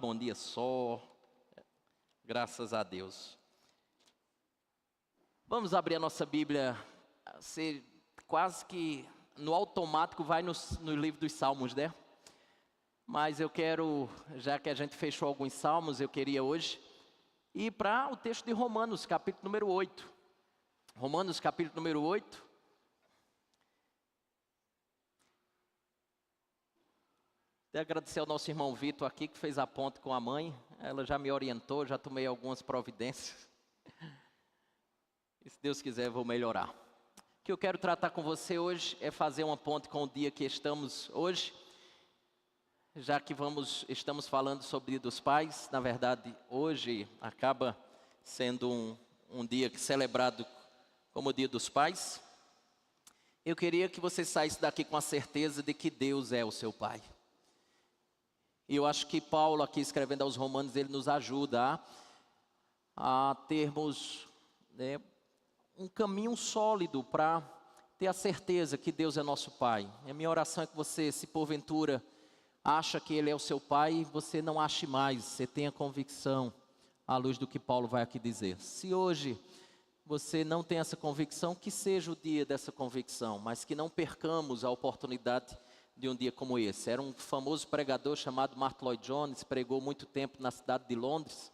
Bom dia só, graças a Deus. Vamos abrir a nossa Bíblia, ser quase que no automático vai no livro dos Salmos, né? Mas eu quero, já que a gente fechou alguns salmos, eu queria hoje ir para o texto de Romanos, capítulo número 8. Romanos, capítulo número 8. Quero agradecer ao nosso irmão Vitor aqui, que fez a ponte com a mãe. Ela já me orientou, já tomei algumas providências. E se Deus quiser, eu vou melhorar. O que eu quero tratar com você hoje é fazer uma ponte com o dia que estamos hoje. Já que estamos falando sobre o Dia dos Pais. Na verdade, hoje acaba sendo um dia celebrado como o Dia dos Pais. Eu queria que você saísse daqui com a certeza de que Deus é o seu Pai. E eu acho que Paulo, aqui escrevendo aos Romanos, ele nos ajuda a termos um caminho sólido para ter a certeza que Deus é nosso Pai. A minha oração é que você, se porventura acha que Ele é o seu Pai, você não ache mais, você tenha convicção à luz do que Paulo vai aqui dizer. Se hoje você não tem essa convicção, que seja o dia dessa convicção, mas que não percamos a oportunidade de um dia como esse. Era um famoso pregador chamado Martyn Lloyd-Jones, pregou muito tempo na cidade de Londres.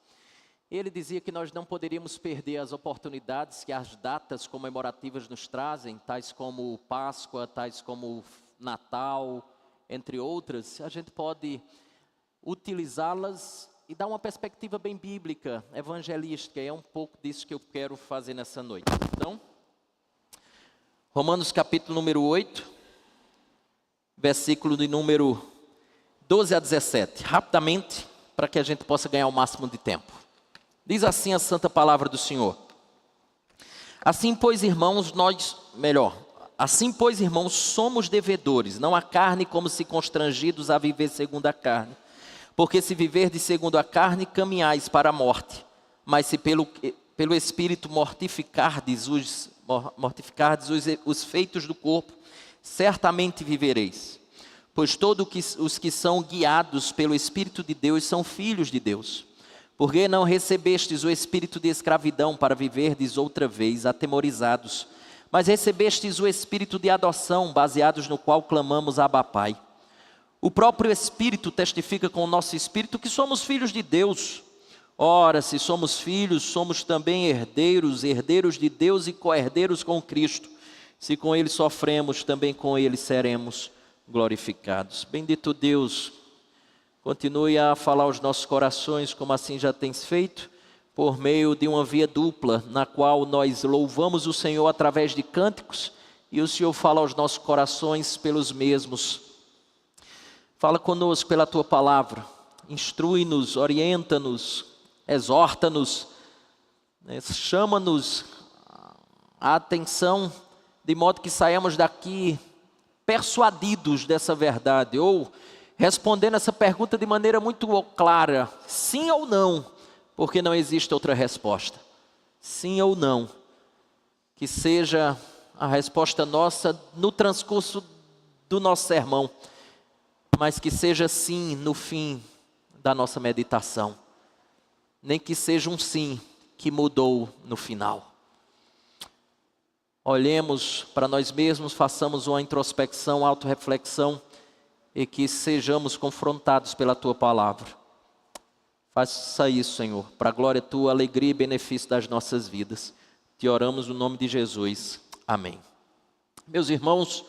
Ele dizia que nós não poderíamos perder as oportunidades que as datas comemorativas nos trazem, tais como Páscoa, tais como Natal, entre outras. A gente pode utilizá-las e dar uma perspectiva bem bíblica, evangelística. É um pouco disso que eu quero fazer nessa noite. Então, Romanos capítulo número 8. Versículo de número 12 a 17, rapidamente, para que a gente possa ganhar o máximo de tempo. Diz assim a santa palavra do Senhor. Assim, pois, irmãos, somos devedores, não a carne como se constrangidos a viver segundo a carne. Porque se viverdes segundo a carne, caminhais para a morte. Mas se pelo Espírito mortificardes os feitos do corpo, certamente vivereis, pois todos os que são guiados pelo Espírito de Deus são filhos de Deus. Porque não recebestes o espírito de escravidão para viverdes outra vez atemorizados, mas recebestes o espírito de adoção, baseados no qual clamamos Abba Pai. O próprio Espírito testifica com o nosso espírito que somos filhos de Deus. Ora, se somos filhos, somos também herdeiros, herdeiros de Deus e co-herdeiros com Cristo. Se com Ele sofremos, também com Ele seremos glorificados. Bendito Deus, continue a falar aos nossos corações, como assim já tens feito, por meio de uma via dupla, na qual nós louvamos o Senhor através de cânticos, e o Senhor fala aos nossos corações pelos mesmos. Fala conosco pela Tua palavra, instrui-nos, orienta-nos, exorta-nos, chama-nos a atenção, de modo que saiamos daqui persuadidos dessa verdade, ou respondendo essa pergunta de maneira muito clara, sim ou não, porque não existe outra resposta. Sim ou não, que seja a resposta nossa no transcurso do nosso sermão, mas que seja sim no fim da nossa meditação, nem que seja um sim que mudou no final. Olhemos para nós mesmos, façamos uma introspecção, autorreflexão e que sejamos confrontados pela Tua palavra. Faça isso, Senhor, para a glória Tua, alegria e benefício das nossas vidas. Te oramos no nome de Jesus. Amém. Meus irmãos,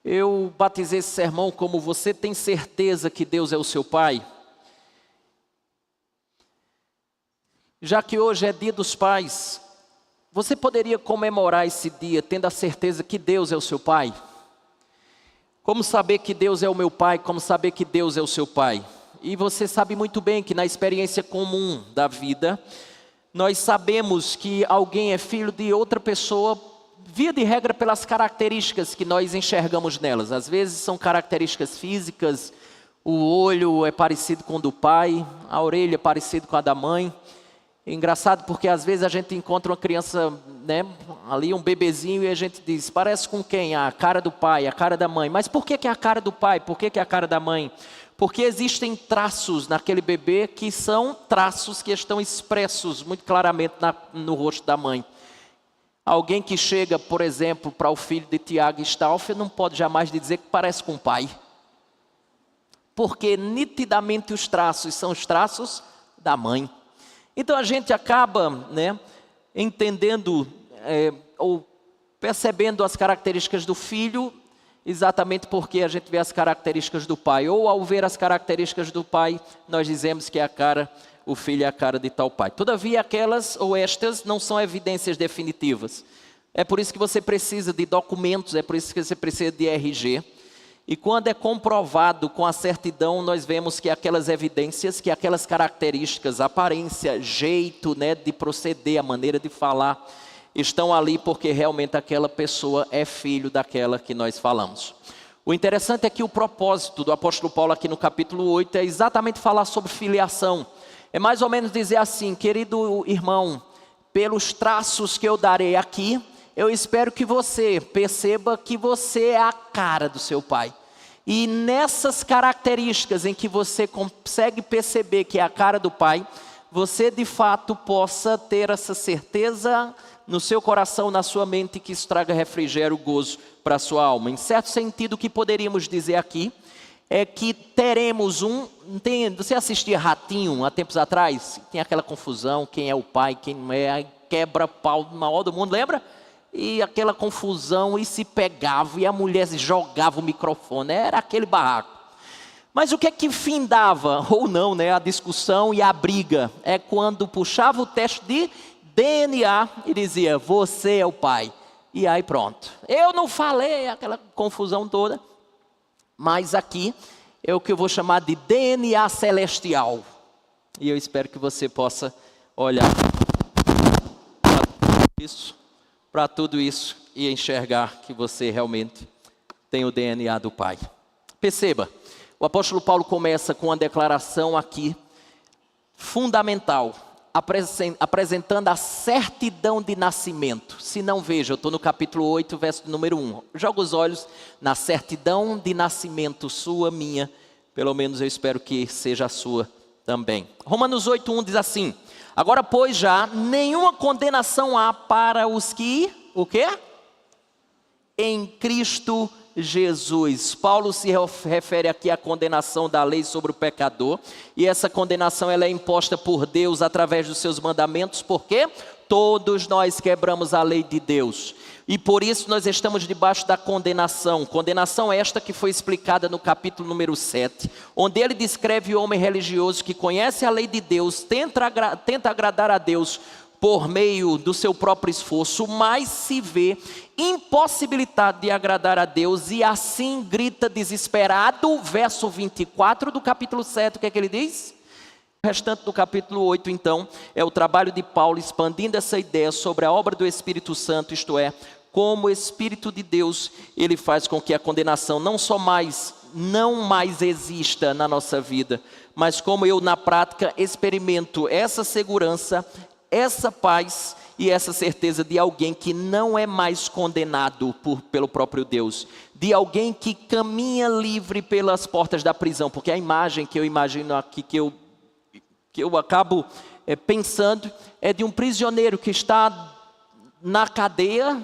eu batizei esse sermão como você tem certeza que Deus é o seu Pai? Já que hoje é Dia dos Pais, você poderia comemorar esse dia tendo a certeza que Deus é o seu Pai? Como saber que Deus é o meu Pai? Como saber que Deus é o seu Pai? E você sabe muito bem que na experiência comum da vida, nós sabemos que alguém é filho de outra pessoa, via de regra pelas características que nós enxergamos nelas. Às vezes são características físicas, o olho é parecido com o do pai, a orelha é parecida com a da mãe. É engraçado porque às vezes a gente encontra uma criança, ali um bebezinho, e a gente diz, parece com quem? A cara do pai, a cara da mãe. Mas por que é a cara do pai? Por que é a cara da mãe? Porque existem traços naquele bebê que são traços que estão expressos muito claramente no rosto da mãe. Alguém que chega, por exemplo, para o filho de Tiago e Stauffer, não pode jamais dizer que parece com o pai. Porque nitidamente os traços são os traços da mãe. Então a gente acaba, entendendo ou percebendo as características do filho, exatamente porque a gente vê as características do pai. Ou ao ver as características do pai, nós dizemos que o filho é a cara de tal pai. Todavia aquelas ou estas não são evidências definitivas. É por isso que você precisa de documentos, é por isso que você precisa de RG. E quando é comprovado com a certidão, nós vemos que aquelas evidências, que aquelas características, aparência, jeito de proceder, a maneira de falar, estão ali porque realmente aquela pessoa é filho daquela que nós falamos. O interessante é que o propósito do apóstolo Paulo aqui no capítulo 8 é exatamente falar sobre filiação. É mais ou menos dizer assim: querido irmão, pelos traços que eu darei aqui, eu espero que você perceba que você é a cara do seu pai. E nessas características em que você consegue perceber que é a cara do pai, você de fato possa ter essa certeza no seu coração, na sua mente, que isso traga refrigério, gozo para a sua alma. Em certo sentido, o que poderíamos dizer aqui é que teremos você assistia Ratinho há tempos atrás? Tem aquela confusão, quem é o pai, quem não é, aí quebra pau na maior do mundo, lembra? E aquela confusão, e se pegava, e a mulher jogava o microfone, era aquele barraco. Mas o que é que findava, ou não, a discussão e a briga? É quando puxava o teste de DNA e dizia: você é o pai. E aí pronto. Eu não falei, aquela confusão toda. Mas aqui é o que eu vou chamar de DNA celestial. E eu espero que você possa olhar para tudo isso e enxergar que você realmente tem o DNA do Pai. Perceba, o apóstolo Paulo começa com uma declaração aqui fundamental, apresentando a certidão de nascimento. Se não, veja, eu estou no capítulo 8, verso número 1. Joga os olhos na certidão de nascimento sua, minha, pelo menos eu espero que seja a sua também. Romanos 8:1 diz assim: agora, pois, já nenhuma condenação há para os que, o quê? Em Cristo Jesus. Paulo se refere aqui à condenação da lei sobre o pecador, e essa condenação ela é imposta por Deus através dos seus mandamentos, porque todos nós quebramos a lei de Deus, e por isso nós estamos debaixo da condenação. Condenação esta que foi explicada no capítulo número 7, onde ele descreve o homem religioso que conhece a lei de Deus, tenta agradar a Deus por meio do seu próprio esforço, mas se vê impossibilitado de agradar a Deus, e assim grita desesperado. Verso 24 do capítulo 7, o que é que ele diz? O restante do capítulo 8, então, é o trabalho de Paulo expandindo essa ideia sobre a obra do Espírito Santo, isto é, como o Espírito de Deus, ele faz com que a condenação não mais exista na nossa vida, mas como eu na prática experimento essa segurança, essa paz e essa certeza de alguém que não é mais condenado pelo próprio Deus, de alguém que caminha livre pelas portas da prisão, porque a imagem que eu imagino aqui, que eu acabo pensando, é de um prisioneiro que está na cadeia,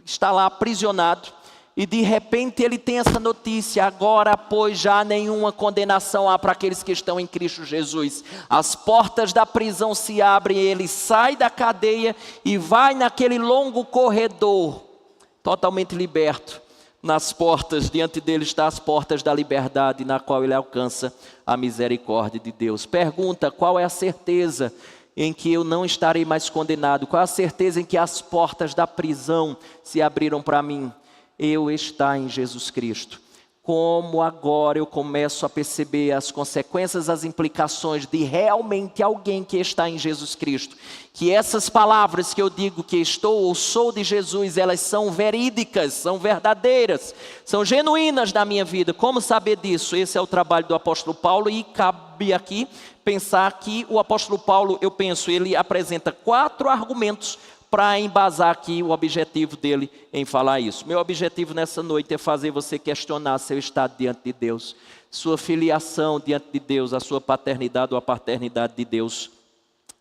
está lá aprisionado, e de repente ele tem essa notícia: agora, pois, já nenhuma condenação há para aqueles que estão em Cristo Jesus. As portas da prisão se abrem, ele sai da cadeia e vai naquele longo corredor, totalmente liberto. Nas portas, diante dele estão as portas da liberdade, na qual ele alcança a misericórdia de Deus. Pergunta: qual é a certeza em que eu não estarei mais condenado? Qual é a certeza em que as portas da prisão se abriram para mim? Eu estar em Jesus Cristo. Como agora eu começo a perceber as consequências, as implicações de realmente alguém que está em Jesus Cristo. Que essas palavras que eu digo que estou ou sou de Jesus, elas são verídicas, são verdadeiras, são genuínas na minha vida. Como saber disso? Esse é o trabalho do apóstolo Paulo, e cabe aqui pensar que o apóstolo Paulo, eu penso, ele apresenta 4 argumentos para embasar aqui o objetivo dele em falar isso. Meu objetivo nessa noite é fazer você questionar seu estado diante de Deus, sua filiação diante de Deus, a sua paternidade ou a paternidade de Deus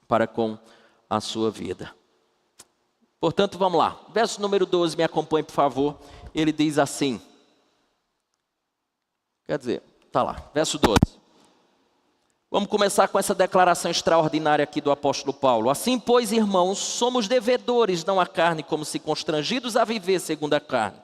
para com a sua vida. Portanto, vamos lá. Verso número 12, me acompanhe, por favor. Ele diz assim. Quer dizer, está lá, verso 12. Vamos começar com essa declaração extraordinária aqui do apóstolo Paulo. Assim, pois, irmãos, somos devedores, não à carne, como se constrangidos a viver segundo a carne.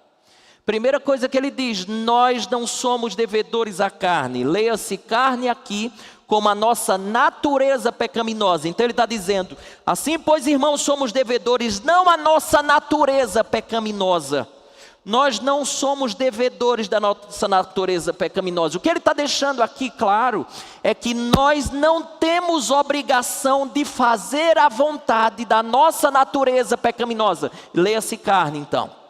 Primeira coisa que ele diz, nós não somos devedores à carne. Leia-se carne aqui como a nossa natureza pecaminosa. Então ele está dizendo, assim, pois, irmãos, somos devedores, não à nossa natureza pecaminosa. Nós não somos devedores da nossa natureza pecaminosa. O que ele está deixando aqui claro é que nós não temos obrigação de fazer a vontade da nossa natureza pecaminosa. Leia-se carne então.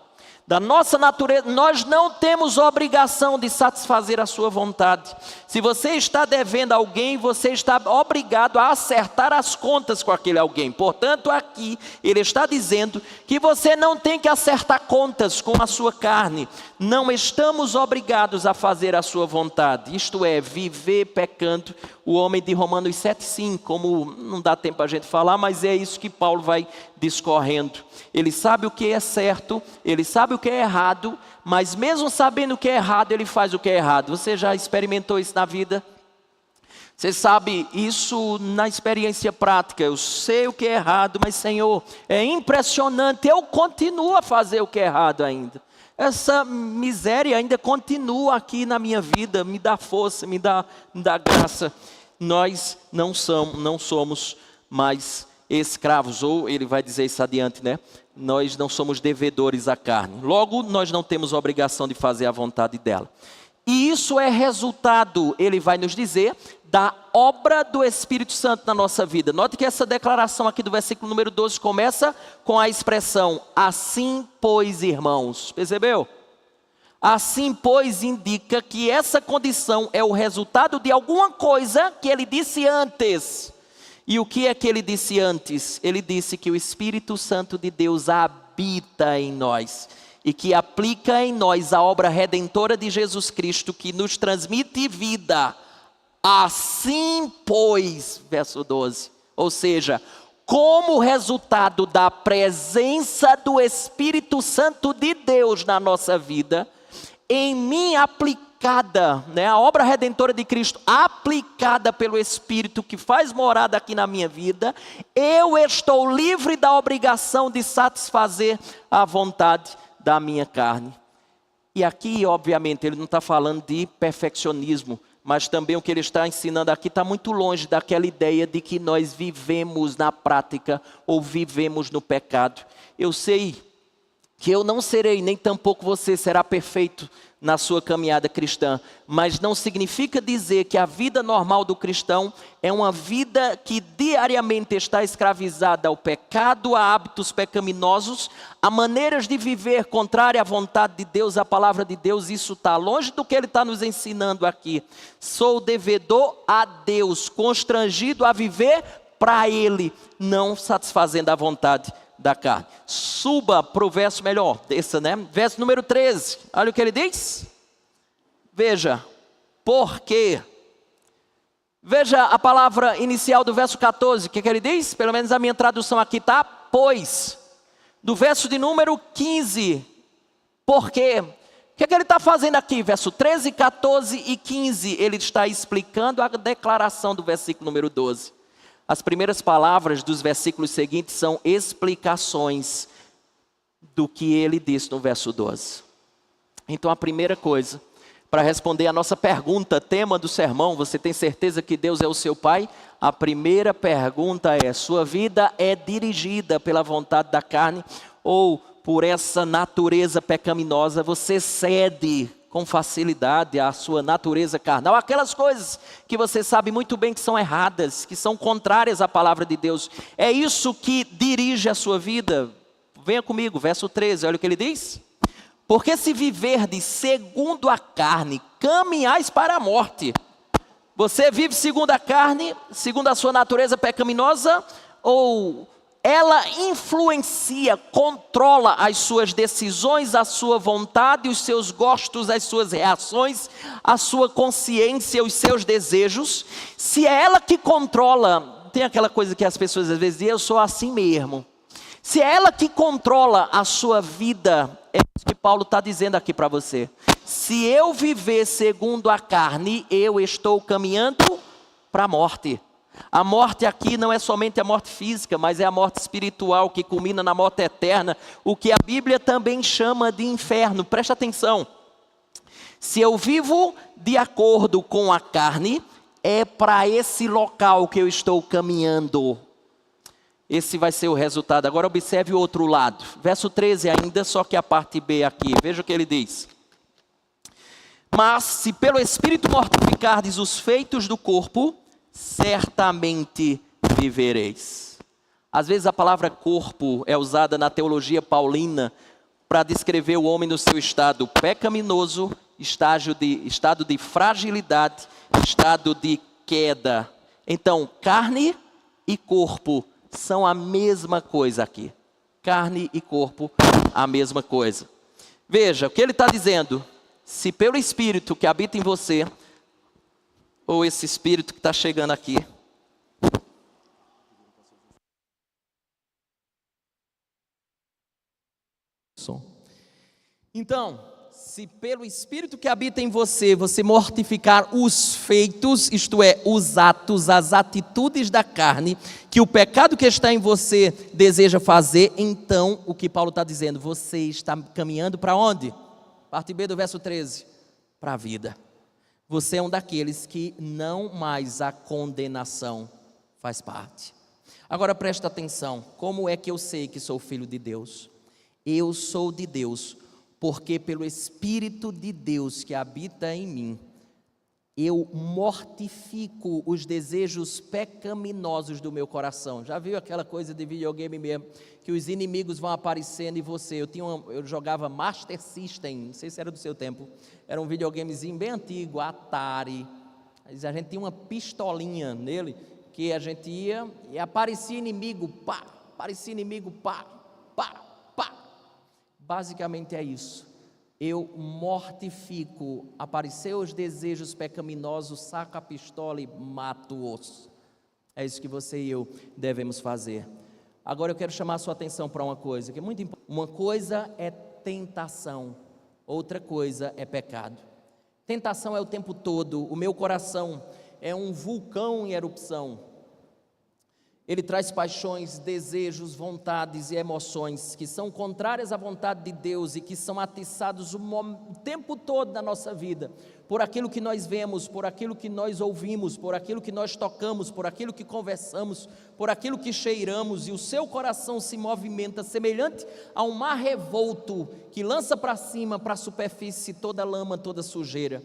Da nossa natureza, nós não temos obrigação de satisfazer a sua vontade. Se você está devendo a alguém, você está obrigado a acertar as contas com aquele alguém. Portanto, aqui ele está dizendo que você não tem que acertar contas com a sua carne. Não estamos obrigados a fazer a sua vontade. Isto é, viver pecando. O homem de Romanos 7,5, como não dá tempo a gente falar, mas é isso que Paulo vai discorrendo. Ele sabe o que é certo, ele sabe o que é errado, mas mesmo sabendo o que é errado, ele faz o que é errado. Você já experimentou isso na vida? Você sabe isso na experiência prática. Eu sei o que é errado, mas Senhor, é impressionante, eu continuo a fazer o que é errado ainda. Essa miséria ainda continua aqui na minha vida, me dá força, me dá graça. Nós não somos mais escravos, ou ele vai dizer isso adiante, né? Nós não somos devedores à carne. Logo, nós não temos obrigação de fazer a vontade dela. E isso é resultado, ele vai nos dizer, da obra do Espírito Santo na nossa vida. Note que essa declaração aqui do versículo número 12 começa com a expressão, assim pois irmãos. Percebeu? Assim pois indica que essa condição é o resultado de alguma coisa que ele disse antes. E o que é que ele disse antes? Ele disse que o Espírito Santo de Deus habita em nós. E que aplica em nós a obra redentora de Jesus Cristo, que nos transmite vida. Assim, pois, verso 12, ou seja, como resultado da presença do Espírito Santo de Deus na nossa vida, em mim aplicada, né, a obra redentora de Cristo, aplicada pelo Espírito que faz morada aqui na minha vida, eu estou livre da obrigação de satisfazer a vontade da minha carne. E aqui, obviamente, ele não está falando de perfeccionismo, mas também o que ele está ensinando aqui está muito longe daquela ideia de que nós vivemos na prática ou vivemos no pecado. Eu sei que eu não serei, nem tampouco você será perfeito na sua caminhada cristã, mas não significa dizer que a vida normal do cristão é uma vida que diariamente está escravizada ao pecado, a hábitos pecaminosos, a maneiras de viver contrária à vontade de Deus, à palavra de Deus. Isso está longe do que ele está nos ensinando aqui. Sou devedor a Deus, constrangido a viver para Ele, não satisfazendo a vontade da carne. Suba para o verso melhor, desça, né? Verso número 13, olha o que ele diz. Veja, porque. Veja a palavra inicial do verso 14, o que ele diz? Pelo menos a minha tradução aqui está, pois. Do verso de número 15, porque. O que ele está fazendo aqui? Verso 13, 14 e 15, ele está explicando a declaração do versículo número 12. As primeiras palavras dos versículos seguintes são explicações do que ele disse no verso 12. Então a primeira coisa, para responder a nossa pergunta, tema do sermão, você tem certeza que Deus é o seu Pai? A primeira pergunta é, sua vida é dirigida pela vontade da carne ou por essa natureza pecaminosa? Você cede com facilidade à sua natureza carnal, aquelas coisas que você sabe muito bem que são erradas, que são contrárias à palavra de Deus. É isso que dirige a sua vida. Venha comigo, verso 13, olha o que ele diz. Porque se viverdes segundo a carne, caminhais para a morte. Você vive segundo a carne, segundo a sua natureza pecaminosa, ou ela influencia, controla as suas decisões, a sua vontade, os seus gostos, as suas reações, a sua consciência, os seus desejos. Se é ela que controla, tem aquela coisa que as pessoas às vezes dizem, eu sou assim mesmo. Se é ela que controla a sua vida, é isso que Paulo está dizendo aqui para você. Se eu viver segundo a carne, eu estou caminhando para a morte. A morte aqui não é somente a morte física, mas é a morte espiritual que culmina na morte eterna, o que a Bíblia também chama de inferno. Presta atenção. Se eu vivo de acordo com a carne, é para esse local que eu estou caminhando. Esse vai ser o resultado. Agora observe o outro lado. Verso 13 ainda, só que a parte B aqui. Veja o que ele diz. Mas se pelo Espírito mortificardes os feitos do corpo, certamente vivereis. Às vezes a palavra corpo é usada na teologia paulina para descrever o homem no seu estado pecaminoso, estado de fragilidade, estado de queda. Então, carne e corpo são a mesma coisa aqui. Carne e corpo, a mesma coisa. Veja, o que ele está dizendo. Se pelo Espírito que habita em você, ou esse Espírito que está chegando aqui, então, se pelo Espírito que habita em você, você mortificar os feitos, isto é, os atos, as atitudes da carne, que o pecado que está em você deseja fazer, então, o que Paulo está dizendo, você está caminhando para onde? Parte B do verso 13, para a vida. Você é um daqueles que não mais a condenação faz parte. Agora presta atenção, como é que eu sei que sou filho de Deus? Eu sou de Deus, porque pelo Espírito de Deus que habita em mim, eu mortifico os desejos pecaminosos do meu coração. Já viu aquela coisa de videogame mesmo, que os inimigos vão aparecendo em você? Eu jogava Master System, não sei se era do seu tempo, era um videogamezinho bem antigo, Atari. A gente tinha uma pistolinha nele, que a gente ia e aparecia inimigo, pá, aparecia inimigo, pá, pá, pá. Basicamente é isso. Eu mortifico, apareceu os desejos pecaminosos, saco a pistola e mato-os. É isso que você e eu devemos fazer. Agora eu quero chamar a sua atenção para uma coisa, que é muito importante. Uma coisa é tentação, outra coisa é pecado. Tentação é o tempo todo, o meu coração é um vulcão em erupção. Ele traz paixões, desejos, vontades e emoções que são contrárias à vontade de Deus e que são atiçados o tempo todo na nossa vida, por aquilo que nós vemos, por aquilo que nós ouvimos, por aquilo que nós tocamos, por aquilo que conversamos, por aquilo que cheiramos, e o seu coração se movimenta semelhante a um mar revolto que lança para cima, para a superfície, toda lama, toda sujeira.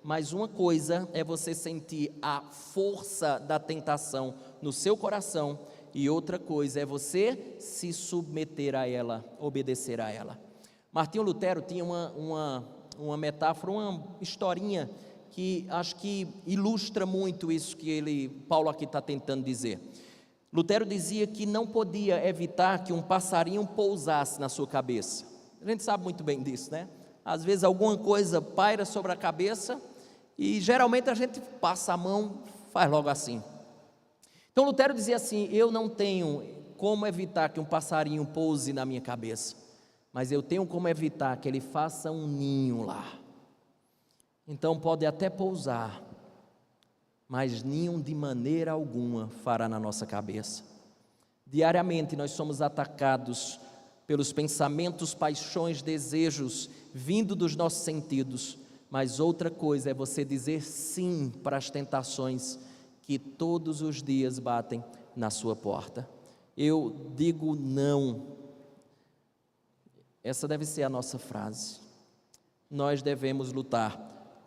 Mas uma coisa é você sentir a força da tentação no seu coração, e outra coisa é você se submeter a ela, obedecer a ela. Martinho Lutero tinha uma metáfora, uma historinha que acho que ilustra muito isso que Paulo aqui está tentando dizer. Lutero dizia que não podia evitar que um passarinho pousasse na sua cabeça. A gente sabe muito bem disso, né? Às vezes alguma coisa paira sobre a cabeça e geralmente a gente passa a mão, faz logo assim. Então Lutero dizia assim: eu não tenho como evitar que um passarinho pouse na minha cabeça, mas eu tenho como evitar que ele faça um ninho lá. Então pode até pousar, mas ninho de maneira alguma fará na nossa cabeça. Diariamente nós somos atacados pelos pensamentos, paixões, desejos vindo dos nossos sentidos, mas outra coisa é você dizer sim para as tentações que todos os dias batem na sua porta. Eu digo não. Essa deve ser a nossa frase. Nós devemos lutar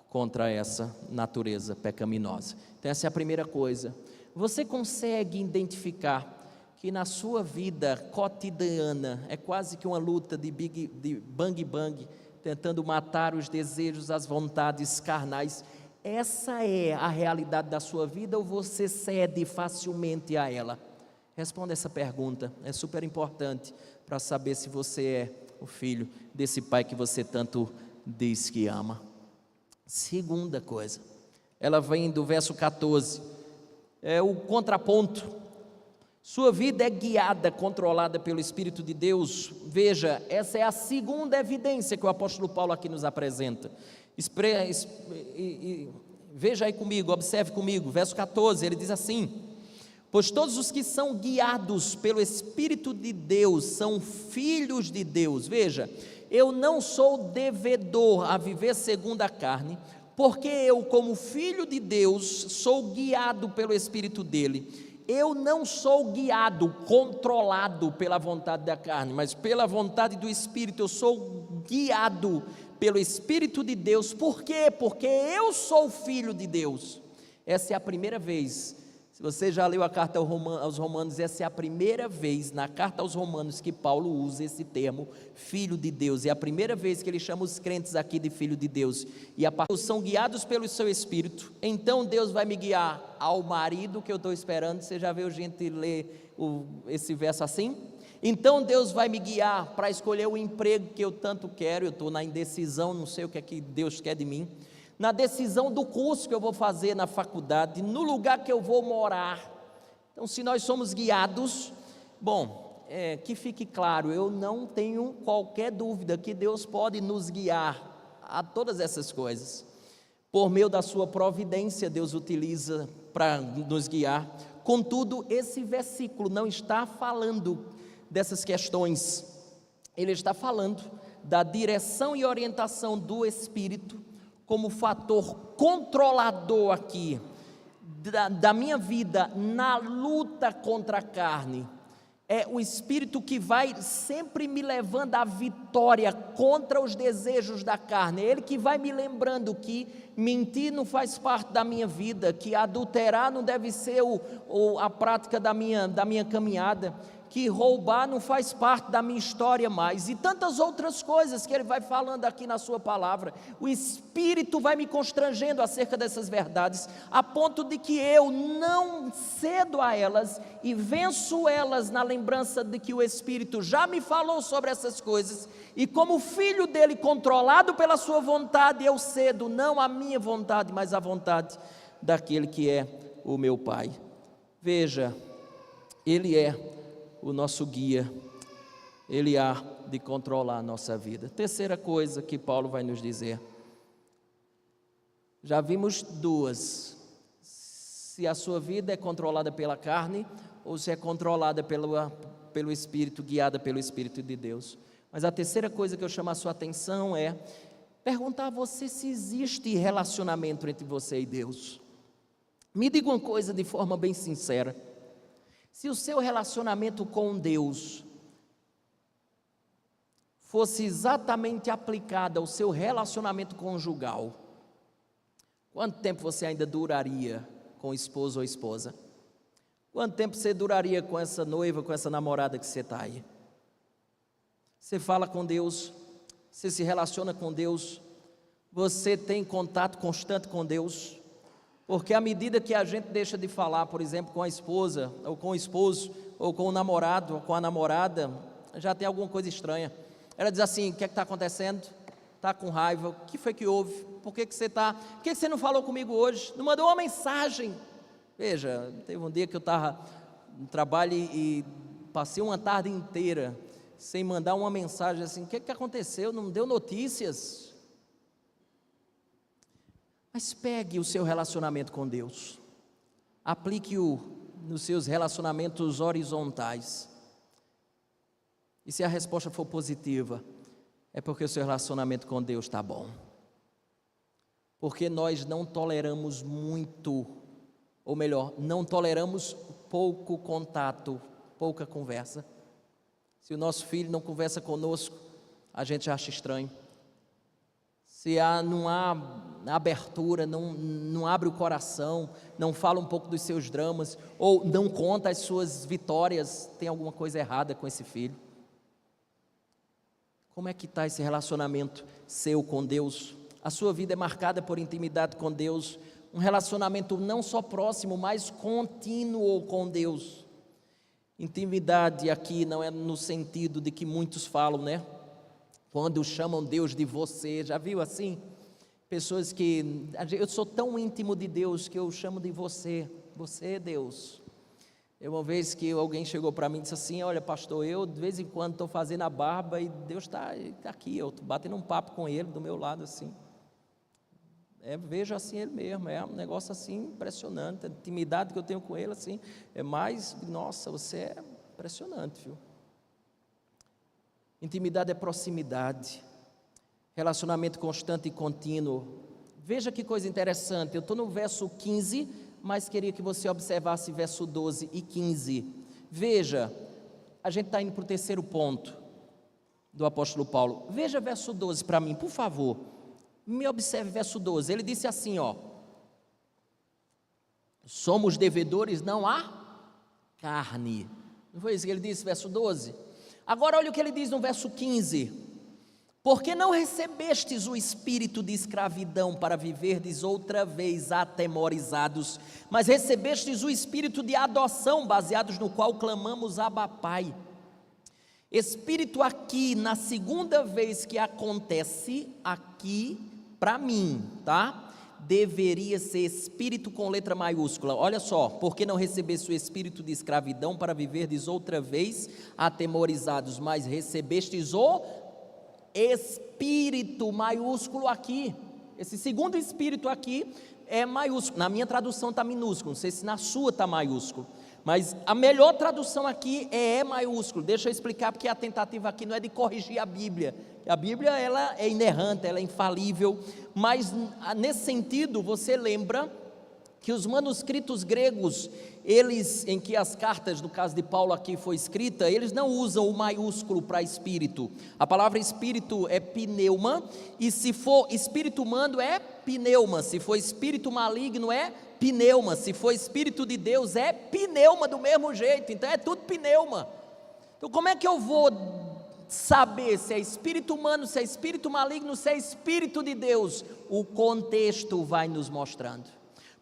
contra essa natureza pecaminosa. Então essa é a primeira coisa. Você consegue identificar que na sua vida cotidiana é quase que uma luta de bang-bang, tentando matar os desejos, as vontades carnais? Essa é a realidade da sua vida, ou você cede facilmente a ela? Responda essa pergunta, é super importante para saber se você é o filho desse pai que você tanto diz que ama. Segunda coisa, ela vem do verso 14, é o contraponto. Sua vida é guiada, controlada pelo Espírito de Deus. Veja, essa é a segunda evidência que o apóstolo Paulo aqui nos apresenta. Veja aí comigo, observe comigo, verso 14, ele diz assim: pois todos os que são guiados pelo Espírito de Deus são filhos de Deus. Veja, eu não sou devedor a viver segundo a carne, porque eu, como filho de Deus, sou guiado pelo Espírito dele. Eu não sou guiado, controlado pela vontade da carne, mas pela vontade do Espírito. Eu sou guiado pelo Espírito de Deus. Por quê? Porque eu sou filho de Deus. Essa é a primeira vez. Se você já leu a carta aos Romanos, essa é a primeira vez na carta aos Romanos que Paulo usa esse termo, filho de Deus. É a primeira vez que ele chama os crentes aqui de filho de Deus. E a partir são guiados pelo seu Espírito. Então Deus vai me guiar ao marido que eu estou esperando. Você já viu gente ler esse verso assim? Então Deus vai me guiar para escolher o emprego que eu tanto quero. Eu estou na indecisão, não sei o que é que Deus quer de mim. Na decisão do curso que eu vou fazer na faculdade, no lugar que eu vou morar. Então, se nós somos guiados, bom, que fique claro, eu não tenho qualquer dúvida que Deus pode nos guiar a todas essas coisas. Por meio da sua providência, Deus utiliza para nos guiar. Contudo, esse versículo não está falando dessas questões. Ele está falando da direção e orientação do Espírito como fator controlador aqui, da minha vida na luta contra a carne. É o Espírito que vai sempre me levando à vitória contra os desejos da carne. É Ele que vai me lembrando que mentir não faz parte da minha vida, que adulterar não deve ser a prática da minha caminhada, que roubar não faz parte da minha história mais, e tantas outras coisas que ele vai falando aqui na sua palavra. O Espírito vai me constrangendo acerca dessas verdades, a ponto de que eu não cedo a elas e venço elas na lembrança de que o Espírito já me falou sobre essas coisas, e como filho dele, controlado pela sua vontade, eu cedo não a minha vontade, mas a vontade daquele que é o meu Pai. Veja, ele é o nosso guia, ele há de controlar a nossa vida. Terceira coisa que Paulo vai nos dizer, já vimos duas: se a sua vida é controlada pela carne, ou se é controlada pelo Espírito, guiada pelo Espírito de Deus. Mas a terceira coisa que eu chamo a sua atenção é perguntar a você se existe relacionamento entre você e Deus. Me diga uma coisa de forma bem sincera: se o seu relacionamento com Deus fosse exatamente aplicado ao seu relacionamento conjugal, quanto tempo você ainda duraria com o esposo ou esposa? Quanto tempo você duraria com essa noiva, com essa namorada que você está aí? Você fala com Deus, você se relaciona com Deus, você tem contato constante com Deus? Porque à medida que a gente deixa de falar, por exemplo, com a esposa, ou com o esposo, ou com o namorado, ou com a namorada, já tem alguma coisa estranha. Ela diz assim: o que é que está acontecendo? Está com raiva? O que foi que houve? Por que você está? Por que você não falou comigo hoje? Não mandou uma mensagem? Veja, teve um dia que eu estava no trabalho e passei uma tarde inteira sem mandar uma mensagem assim: o que é que aconteceu? Não deu notícias? Mas pegue o seu relacionamento com Deus, aplique-o nos seus relacionamentos horizontais, e se a resposta for positiva, é porque o seu relacionamento com Deus está bom. Porque nós não toleramos muito, ou melhor, não toleramos pouco contato, pouca conversa. Se o nosso filho não conversa conosco, a gente acha estranho. Se não há abertura, não abre o coração, não fala um pouco dos seus dramas, ou não conta as suas vitórias, tem alguma coisa errada com esse filho. Como é que está esse relacionamento seu com Deus? A sua vida é marcada por intimidade com Deus, um relacionamento não só próximo, mas contínuo com Deus. Intimidade aqui não é no sentido de que muitos falam, né? Quando chamam Deus de você, já viu assim? Pessoas que, eu sou tão íntimo de Deus que eu chamo de você, você é Deus. Uma vez que alguém chegou para mim e disse assim: olha pastor, eu de vez em quando estou fazendo a barba e Deus está aqui, eu estou batendo um papo com Ele do meu lado assim. Vejo assim Ele mesmo, é um negócio assim impressionante, a intimidade que eu tenho com Ele assim, é mais, nossa, você é impressionante, viu? Intimidade é proximidade, relacionamento constante e contínuo. Veja que coisa interessante, eu estou no verso 15, mas queria que você observasse verso 12 e 15. Veja, a gente está indo para o terceiro ponto do apóstolo Paulo. Veja verso 12 para mim, por favor. Me observe verso 12, ele disse assim, ó: somos devedores não há carne. Não foi isso que ele disse, verso 12? Agora olha o que ele diz no verso 15: porque não recebestes o espírito de escravidão para viverdes outra vez atemorizados, mas recebestes o espírito de adoção, baseados no qual clamamos Abba Pai. Espírito aqui, na segunda vez que acontece aqui, para mim, tá? Deveria ser espírito com letra maiúscula. Olha só, porque não recebeste o espírito de escravidão para viverdes outra vez atemorizados, mas recebestes o espírito maiúsculo aqui. Esse segundo espírito aqui é maiúsculo. Na minha tradução está minúsculo, não sei se na sua está maiúsculo, mas a melhor tradução aqui é maiúsculo. Deixa eu explicar, porque a tentativa aqui não é de corrigir a Bíblia. A Bíblia ela é inerrante, ela é infalível, mas nesse sentido você lembra que os manuscritos gregos, eles, em que as cartas, no caso de Paulo aqui foi escrita, eles não usam o maiúsculo para espírito. A palavra espírito é pneuma, e se for espírito humano é pneuma, se for espírito maligno é pneuma, se for espírito de Deus é pneuma do mesmo jeito, então é tudo pneuma. Então como é que eu vou saber se é espírito humano, se é espírito maligno, se é espírito de Deus? O contexto vai nos mostrando.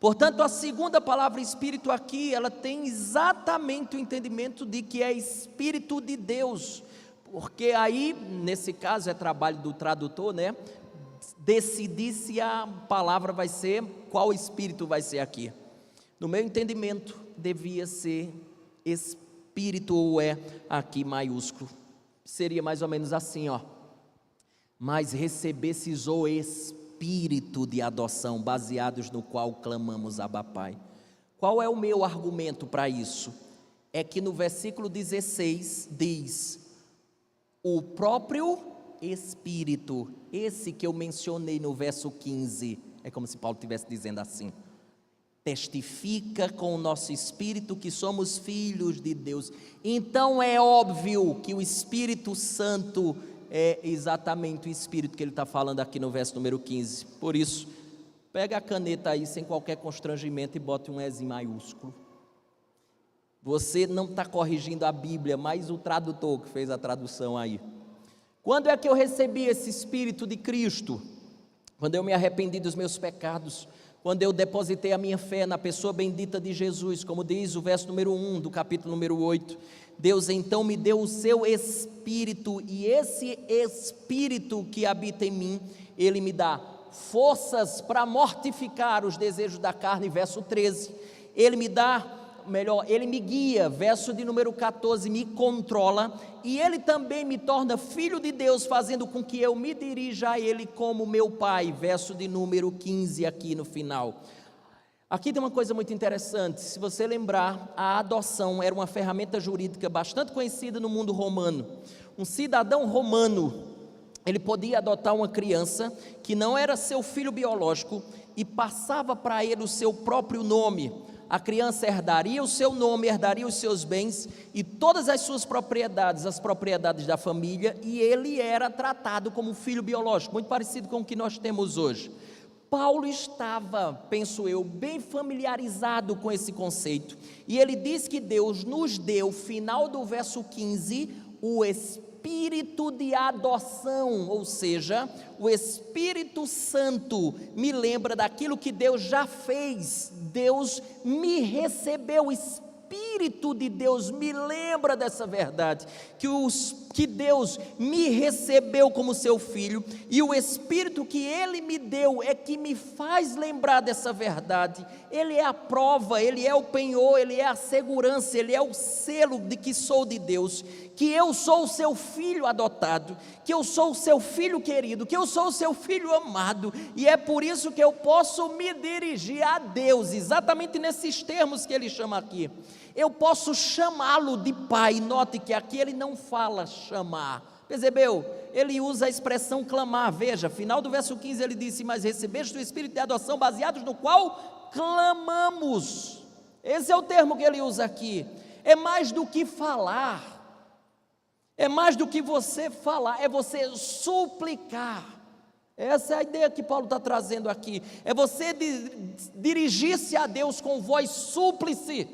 Portanto, a segunda palavra espírito aqui, ela tem exatamente o entendimento de que é espírito de Deus, porque aí, nesse caso, é trabalho do tradutor, né? Decidir se a palavra vai ser, qual espírito vai ser aqui. No meu entendimento, devia ser espírito, ou é aqui maiúsculo. Seria mais ou menos assim, ó: mas recebesses o espírito de adoção, baseados no qual clamamos Abba Pai. Qual é o meu argumento para isso? É que no versículo 16 diz: o próprio Espírito, esse que eu mencionei no verso 15, é como se Paulo estivesse dizendo assim: testifica com o nosso espírito que somos filhos de Deus. Então é óbvio que o Espírito Santo é exatamente o Espírito que ele está falando aqui no verso número 15. Por isso, pega a caneta aí sem qualquer constrangimento e bote um S em maiúsculo. Você não está corrigindo a Bíblia, mas o tradutor que fez a tradução aí. Quando é que eu recebi esse Espírito de Cristo? Quando eu me arrependi dos meus pecados, quando eu depositei a minha fé na pessoa bendita de Jesus, como diz o verso número 1 do capítulo número 8, Deus então me deu o seu Espírito, e esse Espírito que habita em mim, ele me dá forças para mortificar os desejos da carne, verso 13, ele me dá, ele me guia, verso de número 14, me controla, e ele também me torna filho de Deus, fazendo com que eu me dirija a ele como meu pai, verso de número 15 aqui no final. Aqui tem uma coisa muito interessante. Se você lembrar, a adoção era uma ferramenta jurídica bastante conhecida no mundo romano. Um cidadão romano, ele podia adotar uma criança que não era seu filho biológico e passava para ele o seu próprio nome. A criança herdaria o seu nome, herdaria os seus bens e todas as suas propriedades, as propriedades da família, e ele era tratado como filho biológico, muito parecido com o que nós temos hoje. Paulo estava, penso eu, bem familiarizado com esse conceito, e ele diz que Deus nos deu, final do verso 15, o Espírito de adoção, ou seja, o Espírito Santo me lembra daquilo que Deus já fez. Deus me recebeu, o Espírito Espírito de Deus me lembra dessa verdade, que Deus me recebeu como seu filho, e o Espírito que Ele me deu é que me faz lembrar dessa verdade. Ele é a prova, Ele é o penhor, Ele é a segurança, Ele é o selo de que sou de Deus, que eu sou o seu filho adotado, que eu sou o seu filho querido, que eu sou o seu filho amado, e é por isso que eu posso me dirigir a Deus, exatamente nesses termos que ele chama aqui. Eu posso chamá-lo de pai. Note que aqui ele não fala chamar, percebeu? Ele usa a expressão clamar. Veja, final do verso 15 ele disse: mas recebeste o Espírito de adoção, baseados no qual clamamos. Esse é o termo que ele usa aqui. É mais do que falar, é mais do que você falar, é você suplicar. Essa é a ideia que Paulo está trazendo aqui. É você dirigir-se a Deus com voz súplice.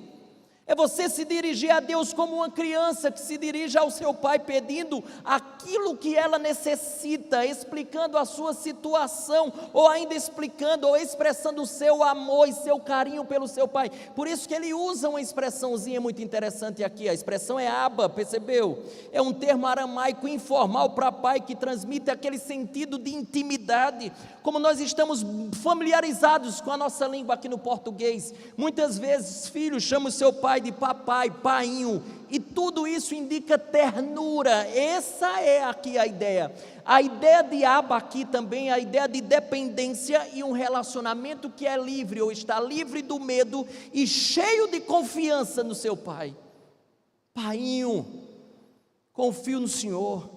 É você se dirigir a Deus como uma criança que se dirige ao seu pai pedindo aquilo que ela necessita, explicando a sua situação, ou ainda explicando ou expressando o seu amor e seu carinho pelo seu pai. Por isso que ele usa uma expressãozinha muito interessante aqui. A expressão é Abba, percebeu? É um termo aramaico informal para pai que transmite aquele sentido de intimidade. Como nós estamos familiarizados com a nossa língua aqui no português, muitas vezes filhos chamam o seu pai de papai, painho, e tudo isso indica ternura. Essa é aqui a ideia de Abba aqui também, a ideia de dependência e um relacionamento que é livre, ou está livre do medo e cheio de confiança no seu pai. Painho, confio no Senhor,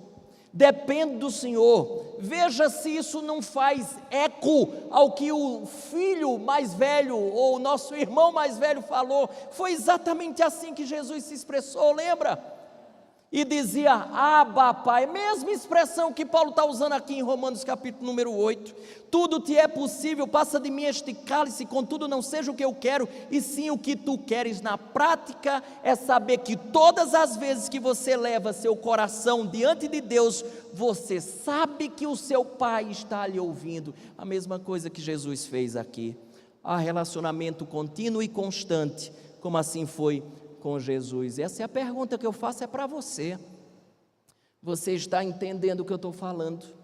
dependo do Senhor. Veja se isso não faz eco ao que o filho mais velho, ou o nosso irmão mais velho falou. Foi exatamente assim que Jesus se expressou, lembra? E dizia: Abba, Pai. Mesma expressão que Paulo está usando aqui em Romanos capítulo número 8. Tudo te é possível, passa de mim este cálice, contudo não seja o que eu quero, e sim o que tu queres. Na prática é saber que todas as vezes que você leva seu coração diante de Deus, você sabe que o seu Pai está lhe ouvindo. A mesma coisa que Jesus fez aqui. Há relacionamento contínuo e constante, como assim foi com Jesus. Essa é a pergunta que eu faço, é para você. Você está entendendo o que eu estou falando?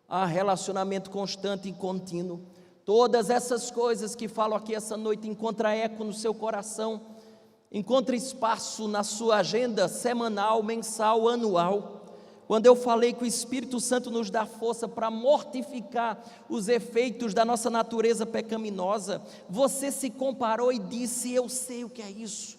Há relacionamento constante e contínuo. Todas essas coisas que falo aqui essa noite encontra eco no seu coração, encontra espaço na sua agenda semanal, mensal, anual. Quando eu falei que o Espírito Santo nos dá força para mortificar os efeitos da nossa natureza pecaminosa, você se comparou e disse: eu sei o que é isso.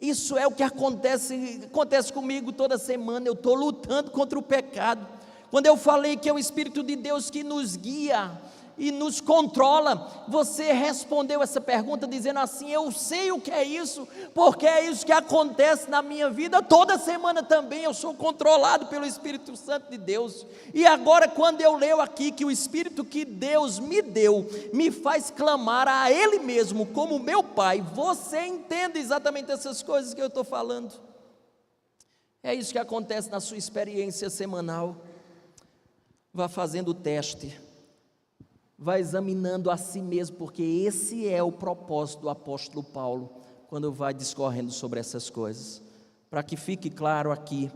Isso é o que acontece comigo toda semana. Eu estou lutando contra o pecado. Quando eu falei que é o Espírito de Deus que nos guia e nos controla, você respondeu essa pergunta dizendo assim: eu sei o que é isso, porque é isso que acontece na minha vida toda semana também. Eu sou controlado pelo Espírito Santo de Deus. E agora, quando eu leio aqui que o Espírito que Deus me deu me faz clamar a Ele mesmo como meu Pai, você entende exatamente essas coisas que eu estou falando? É isso que acontece na sua experiência semanal. Vá fazendo o teste, vai examinando a si mesmo, porque esse é o propósito do apóstolo Paulo, quando vai discorrendo sobre essas coisas, para que fique claro aqui,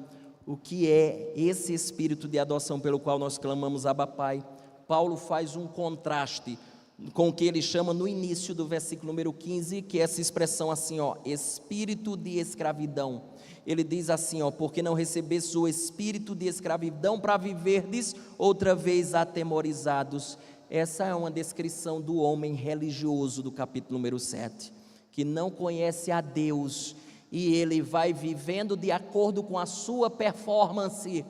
o que é esse espírito de adoção pelo qual nós clamamos Abba Pai. Paulo faz um contraste com o que ele chama no início do versículo número 15, que é essa expressão assim, espírito de escravidão. Ele diz assim, porque não recebesse o espírito de escravidão para viverdes outra vez atemorizados. Essa é uma descrição do homem religioso do capítulo número 7, que não conhece a Deus, e ele vai vivendo de acordo com a sua performance,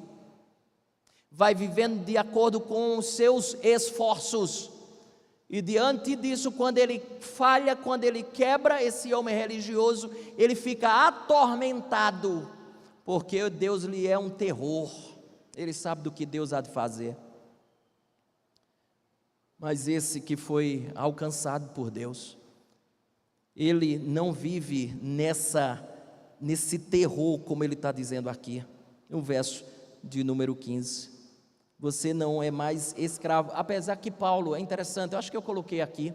vai vivendo de acordo com os seus esforços, e diante disso, quando ele falha, quando ele quebra, esse homem religioso, ele fica atormentado, porque Deus lhe é um terror, ele sabe do que Deus há de fazer. Mas esse que foi alcançado por Deus, ele não vive nesse terror, como ele está dizendo aqui, no verso de número 15. Você não é mais escravo, apesar que Paulo, é interessante, eu acho que eu coloquei aqui,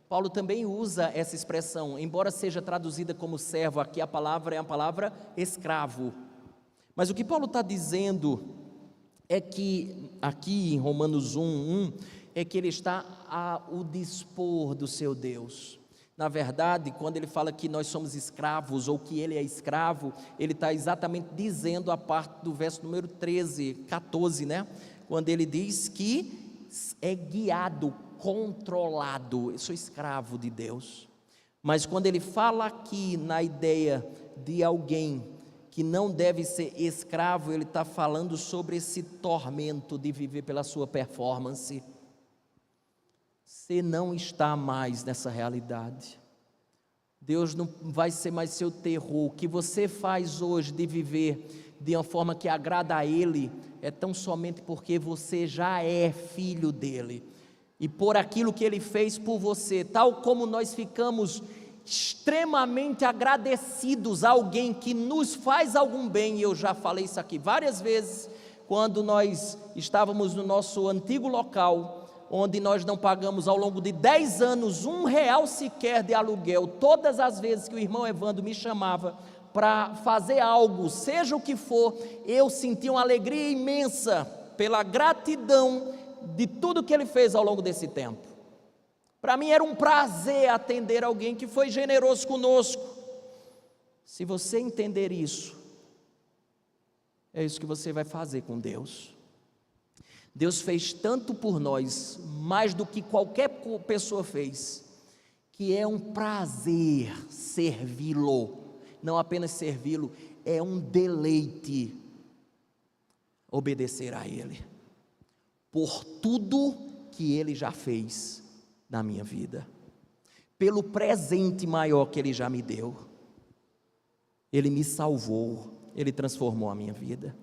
Paulo também usa essa expressão, embora seja traduzida como servo, aqui a palavra é a palavra escravo. Mas o que Paulo está dizendo é que, aqui em Romanos 1, é que ele está ao dispor do seu Deus. Na verdade, quando ele fala que nós somos escravos, ou que ele é escravo, ele está exatamente dizendo a parte do verso número 14, né? Quando ele diz que é guiado, controlado, eu sou escravo de Deus. Mas quando ele fala aqui na ideia de alguém que não deve ser escravo, ele está falando sobre esse tormento de viver pela sua performance. Você não está mais nessa realidade. Deus não vai ser mais seu terror. O que você faz hoje de viver de uma forma que agrada a Ele, é tão somente porque você já é filho dEle. E por aquilo que Ele fez por você, tal como nós ficamos extremamente agradecidos a alguém que nos faz algum bem, e eu já falei isso aqui várias vezes, quando nós estávamos no nosso antigo local, onde nós não pagamos ao longo de 10 anos R$1 sequer de aluguel, todas as vezes que o irmão Evandro me chamava para fazer algo, seja o que for, eu sentia uma alegria imensa, pela gratidão de tudo que ele fez ao longo desse tempo. Para mim era um prazer atender alguém que foi generoso conosco. Se você entender isso, é isso que você vai fazer com Deus. Deus fez tanto por nós, mais do que qualquer pessoa fez, que é um prazer servi-lo, não apenas servi-lo, é um deleite obedecer a Ele, por tudo que Ele já fez na minha vida, pelo presente maior que Ele já me deu. Ele me salvou, Ele transformou a minha vida.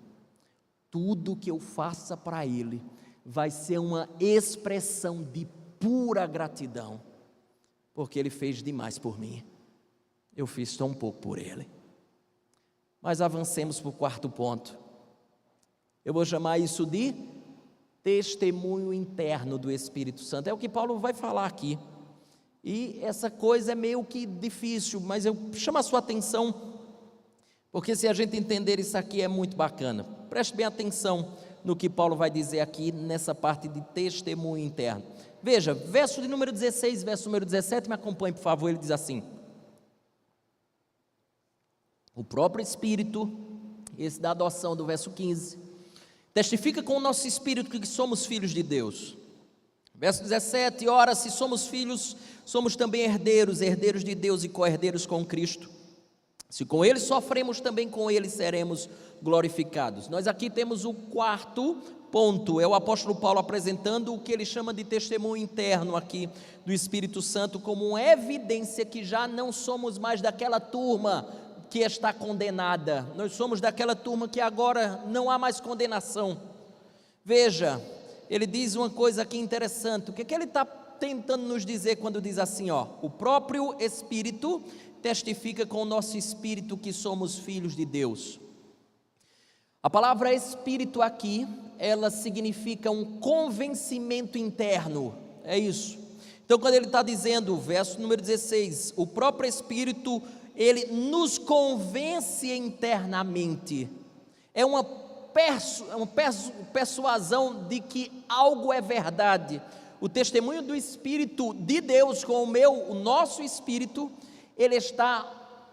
Tudo que eu faça para Ele vai ser uma expressão de pura gratidão, porque Ele fez demais por mim, eu fiz tão pouco por Ele. Mas avancemos para o quarto ponto. Eu vou chamar isso de testemunho interno do Espírito Santo. É o que Paulo vai falar aqui. E essa coisa é meio que difícil, mas eu chamo a sua atenção, porque se a gente entender isso aqui é muito bacana. Preste bem atenção no que Paulo vai dizer aqui nessa parte de testemunho interno. Veja, verso de número 16, verso número 17, me acompanhe por favor, ele diz assim: o próprio Espírito, esse da adoção do verso 15, testifica com o nosso Espírito que somos filhos de Deus. Verso 17, ora, se somos filhos, somos também herdeiros, herdeiros de Deus e co-herdeiros com Cristo. Se com Ele sofremos, também com Ele seremos glorificados. Nós aqui temos o quarto ponto, é o apóstolo Paulo apresentando o que ele chama de testemunho interno aqui do Espírito Santo, como uma evidência que já não somos mais daquela turma que está condenada, nós somos daquela turma que agora não há mais condenação. Veja, ele diz uma coisa aqui interessante, o que é que ele está tentando nos dizer quando diz assim, ó, o próprio Espírito testifica com o nosso espírito que somos filhos de Deus. A palavra espírito aqui, ela significa um convencimento interno, é isso. Então quando ele está dizendo, verso número 16, o próprio Espírito, ele nos convence internamente, é uma persuasão de que algo é verdade. O testemunho do Espírito de Deus com o nosso espírito,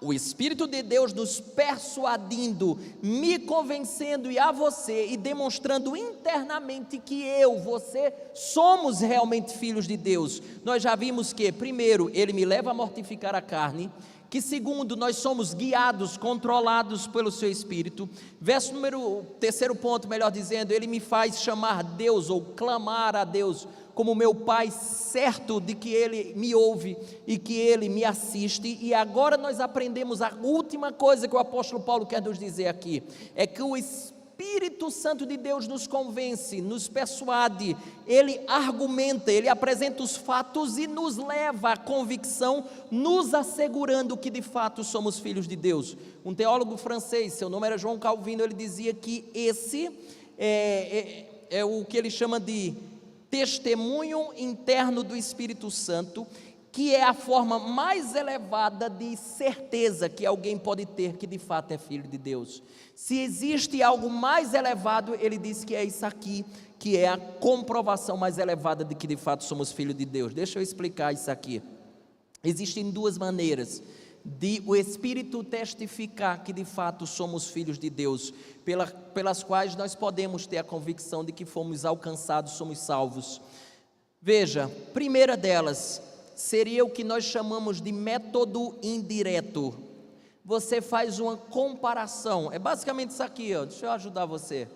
o Espírito de Deus nos persuadindo, me convencendo e a você, e demonstrando internamente que você, somos realmente filhos de Deus. Nós já vimos que, primeiro, Ele me leva a mortificar a carne, que segundo, nós somos guiados, controlados pelo seu Espírito. Terceiro ponto, melhor dizendo, Ele me faz chamar Deus, ou clamar a Deus, como meu Pai, certo de que Ele me ouve e que Ele me assiste. E agora nós aprendemos a última coisa que o apóstolo Paulo quer nos dizer aqui, é que o Espírito Santo de Deus nos convence, nos persuade, Ele argumenta, Ele apresenta os fatos e nos leva à convicção, nos assegurando que de fato somos filhos de Deus. Um teólogo francês, seu nome era João Calvino, ele dizia que esse é o que ele chama de testemunho interno do Espírito Santo, que é a forma mais elevada de certeza que alguém pode ter que de fato é filho de Deus. Se existe algo mais elevado, ele diz que é isso aqui, que é a comprovação mais elevada de que de fato somos filhos de Deus. Deixa eu explicar isso aqui. Existem duas maneiras de o Espírito testificar que de fato somos filhos de Deus, pelas quais nós podemos ter a convicção de que fomos alcançados, somos salvos. Veja, primeira delas seria o que nós chamamos de método indireto. Você faz uma comparação, é basicamente isso aqui, ó. Deixa eu ajudar você.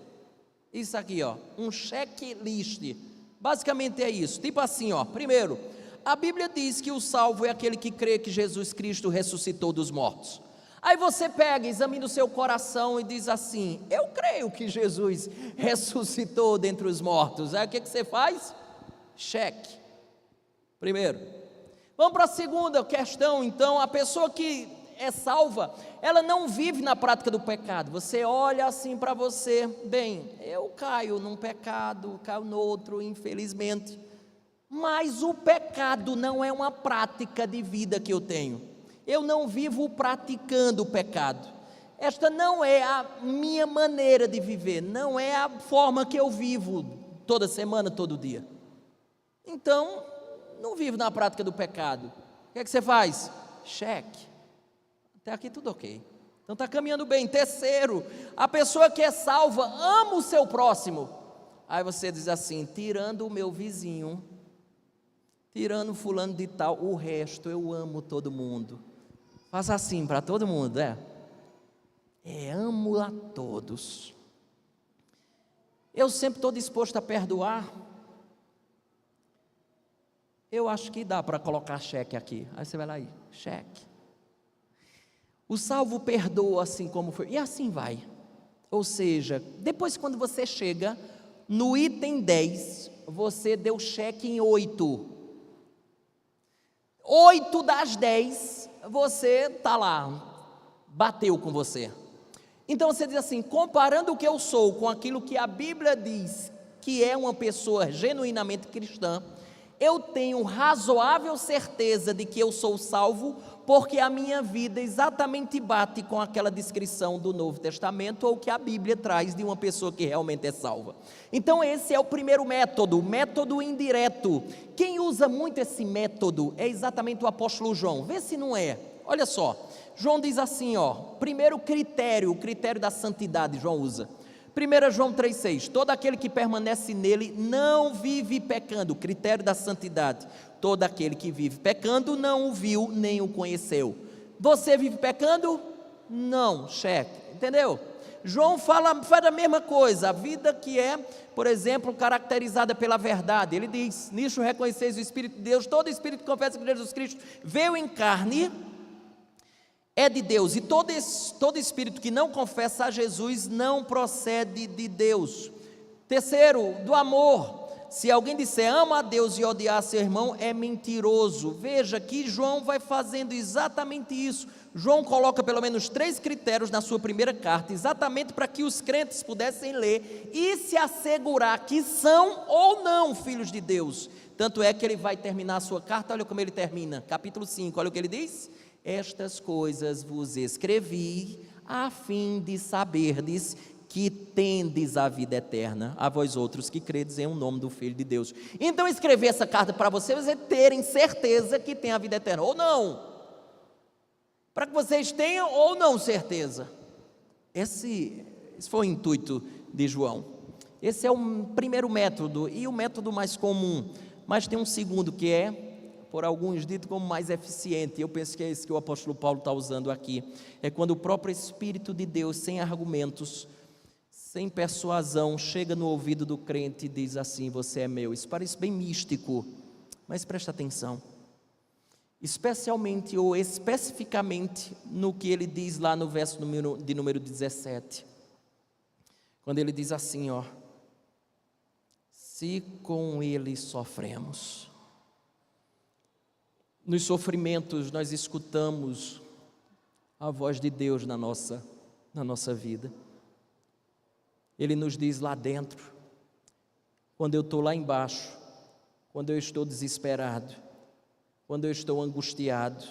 Isso aqui, ó, um checklist. Basicamente é isso. Tipo assim, ó. Primeiro, a Bíblia diz que o salvo é aquele que crê que Jesus Cristo ressuscitou dos mortos. Aí você pega, examina o seu coração e diz assim: eu creio que Jesus ressuscitou dentre os mortos. Aí o que você faz? Cheque. Primeiro. Vamos para a segunda questão, então. A pessoa que é salva, ela não vive na prática do pecado. Você olha assim para você: bem, eu caio num pecado, caio no outro, infelizmente. Mas o pecado não é uma prática de vida que eu tenho. Eu não vivo praticando o pecado. Esta não é a minha maneira de viver, não é a forma que eu vivo toda semana, todo dia. Então, não vivo na prática do pecado. O que é que você faz? Cheque. Até aqui tudo ok. Então está caminhando bem. Terceiro, a pessoa que é salva ama o seu próximo. Aí você diz assim: tirando o meu vizinho, tirando fulano de tal, o resto eu amo todo mundo. Faz assim para todo mundo, amo a todos. Eu sempre estou disposto a perdoar. Eu acho que dá para colocar cheque aqui. Aí você vai lá aí, cheque. O salvo perdoa assim como foi, e assim vai. Ou seja, depois quando você chega no item 10, você deu cheque em 8. 8 das 10, você está lá, bateu com você. Então você diz assim: comparando o que eu sou com aquilo que a Bíblia diz que é uma pessoa genuinamente cristã, eu tenho razoável certeza de que eu sou salvo, porque a minha vida exatamente bate com aquela descrição do Novo Testamento, ou que a Bíblia traz de uma pessoa que realmente é salva. Então esse é o primeiro método, o método indireto. Quem usa muito esse método é exatamente o apóstolo João. Vê se não é. Olha só, João diz assim, primeiro critério, o critério da santidade, João usa. 1 João 3,6, todo aquele que permanece nele não vive pecando, critério da santidade. Todo aquele que vive pecando não o viu nem o conheceu. Você vive pecando? Não, cheque, entendeu? João faz a mesma coisa, a vida que é, por exemplo, caracterizada pela verdade. Ele diz: nisto reconheceis o Espírito de Deus, todo Espírito que confessa que Jesus Cristo veio em carne é de Deus, e todo espírito que não confessa a Jesus não procede de Deus. Terceiro, do amor. Se alguém disser ama a Deus e odiar seu irmão, é mentiroso. Veja que João vai fazendo exatamente isso. João coloca pelo menos 3 critérios na sua primeira carta, exatamente para que os crentes pudessem ler e se assegurar que são ou não filhos de Deus. Tanto é que ele vai terminar a sua carta, olha como ele termina, capítulo 5, olha o que ele diz: estas coisas vos escrevi, a fim de saberdes que tendes a vida eterna, a vós outros que credes em o nome do Filho de Deus. Então escrever essa carta para vocês é terem certeza que tem a vida eterna, ou não, para que vocês tenham ou não certeza. Esse foi o intuito de João. Esse é o primeiro método, e o método mais comum, mas tem um segundo que é, por alguns dito como mais eficiente. Eu penso que é esse que o apóstolo Paulo está usando aqui. É quando o próprio Espírito de Deus, sem argumentos, sem persuasão, chega no ouvido do crente e diz assim: você é meu. Isso parece bem místico, mas presta atenção, especialmente ou especificamente no que ele diz lá no verso de número 17, quando ele diz assim, se com ele sofremos. Nos sofrimentos nós escutamos a voz de Deus na nossa vida. Ele nos diz lá dentro, quando eu estou lá embaixo, quando eu estou desesperado, quando eu estou angustiado,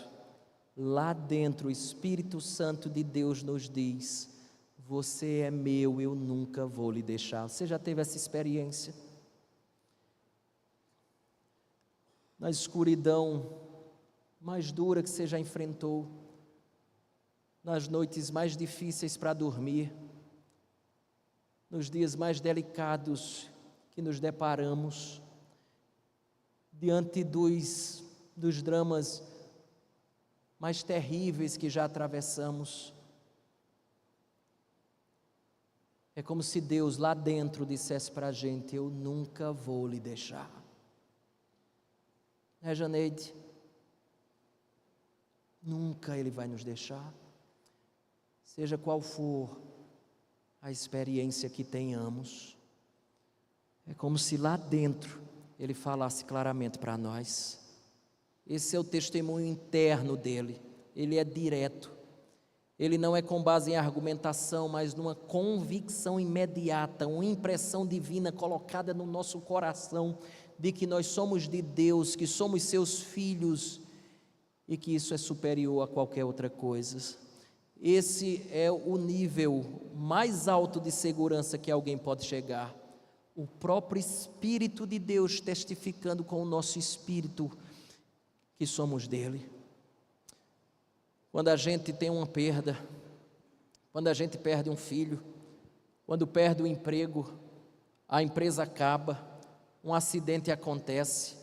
lá dentro o Espírito Santo de Deus nos diz: você é meu, eu nunca vou lhe deixar. Você já teve essa experiência? Na escuridão mais dura que você já enfrentou, nas noites mais difíceis para dormir, nos dias mais delicados que nos deparamos, diante dos dramas mais terríveis que já atravessamos, é como se Deus lá dentro dissesse para a gente: eu nunca vou lhe deixar. Né, Janeide? Nunca Ele vai nos deixar, seja qual for a experiência que tenhamos. É como se lá dentro Ele falasse claramente para nós. Esse é o testemunho interno dele, ele é direto, ele não é com base em argumentação, mas numa convicção imediata, uma impressão divina colocada no nosso coração, de que nós somos de Deus, que somos seus filhos, e que isso é superior a qualquer outra coisa. Esse é o nível mais alto de segurança que alguém pode chegar. O próprio Espírito de Deus testificando com o nosso espírito que somos dele. Quando a gente tem uma perda, quando a gente perde um filho, quando perde o emprego, a empresa acaba, um acidente acontece,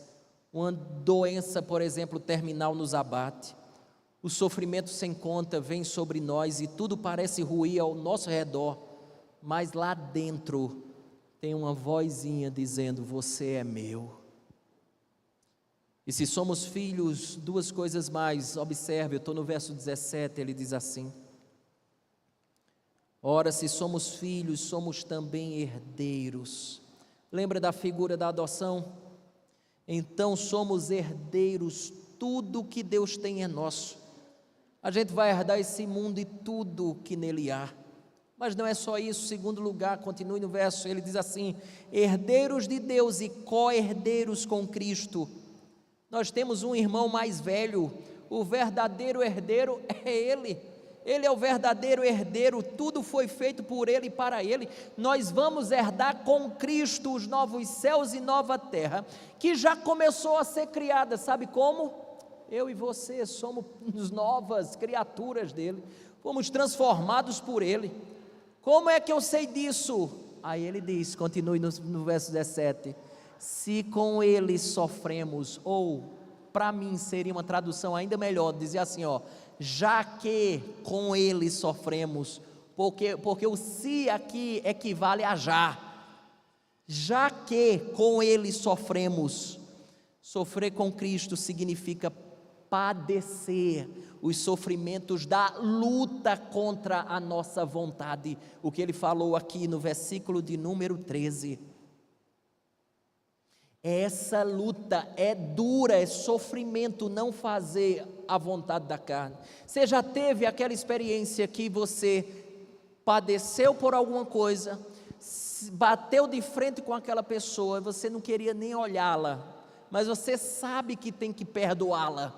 uma doença, por exemplo, terminal nos abate, o sofrimento sem conta vem sobre nós e tudo parece ruir ao nosso redor, mas lá dentro tem uma vozinha dizendo: você é meu. E se somos filhos, duas coisas mais, observe, eu estou no verso 17, ele diz assim: ora, se somos filhos, somos também herdeiros. Lembra da figura da adoção? Então somos herdeiros, tudo que Deus tem é nosso. A gente vai herdar esse mundo e tudo que nele há. Mas não é só isso. Segundo lugar, continue no verso, ele diz assim: herdeiros de Deus e co-herdeiros com Cristo. Nós temos um irmão mais velho, o verdadeiro herdeiro é ele. Ele é o verdadeiro herdeiro, tudo foi feito por ele e para ele. Nós vamos herdar com Cristo os novos céus e nova terra, que já começou a ser criada. Sabe como? Eu e você somos novas criaturas dele, fomos transformados por ele. Como é que eu sei disso? Aí ele diz, continue no verso 17: se com ele sofremos, ou para mim seria uma tradução ainda melhor, dizia assim, já que com ele sofremos, porque o se aqui equivale a já que com ele sofremos. Sofrer com Cristo significa padecer os sofrimentos da luta contra a nossa vontade, o que ele falou aqui no versículo de número 13. Essa luta é dura, é sofrimento não fazer a vontade da carne. Você já teve aquela experiência que você padeceu por alguma coisa, bateu de frente com aquela pessoa, você não queria nem olhá-la, mas você sabe que tem que perdoá-la.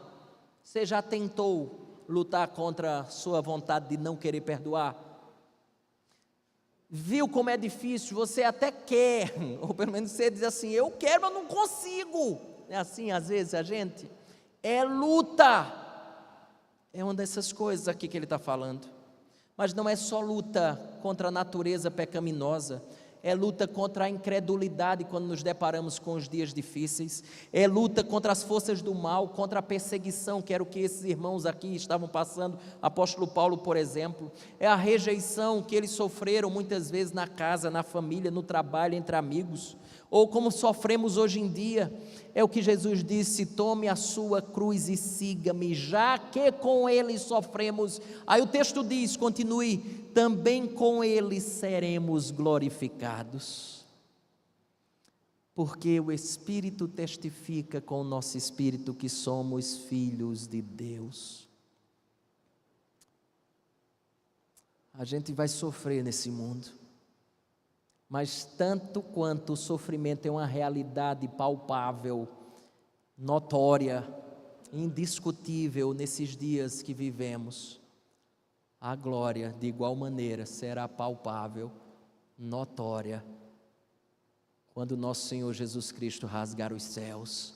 Você já tentou lutar contra a sua vontade de não querer perdoar? Viu como é difícil, você até quer, ou pelo menos você diz assim, eu quero, mas não consigo. É assim às vezes a gente, é luta, é uma dessas coisas aqui que ele está falando. Mas não é só luta contra a natureza pecaminosa, é luta contra a incredulidade quando nos deparamos com os dias difíceis, é luta contra as forças do mal, contra a perseguição, que era o que esses irmãos aqui estavam passando, apóstolo Paulo, por exemplo, é a rejeição que eles sofreram muitas vezes na casa, na família, no trabalho, entre amigos, ou como sofremos hoje em dia. É o que Jesus disse: tome a sua cruz e siga-me, já que com ele sofremos. Aí o texto diz, continue, também com ele seremos glorificados, porque o Espírito testifica com o nosso espírito que somos filhos de Deus. A gente vai sofrer nesse mundo, mas tanto quanto o sofrimento é uma realidade palpável, notória, indiscutível nesses dias que vivemos. A glória, de igual maneira, será palpável, notória, quando nosso Senhor Jesus Cristo rasgar os céus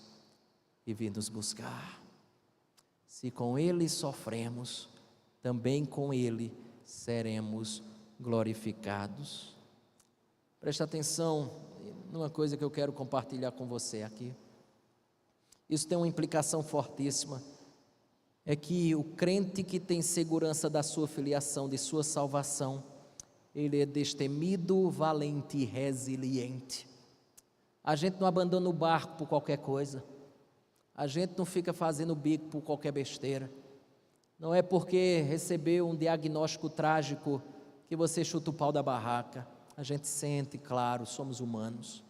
e vir nos buscar. Se com Ele sofremos, também com Ele seremos glorificados. Preste atenção numa coisa que eu quero compartilhar com você aqui. Isso tem uma implicação fortíssima. É que o crente que tem segurança da sua filiação, de sua salvação, ele é destemido, valente e resiliente. A gente não abandona o barco por qualquer coisa. A gente não fica fazendo bico por qualquer besteira. Não é porque recebeu um diagnóstico trágico que você chuta o pau da barraca. A gente sente, claro, somos humanos.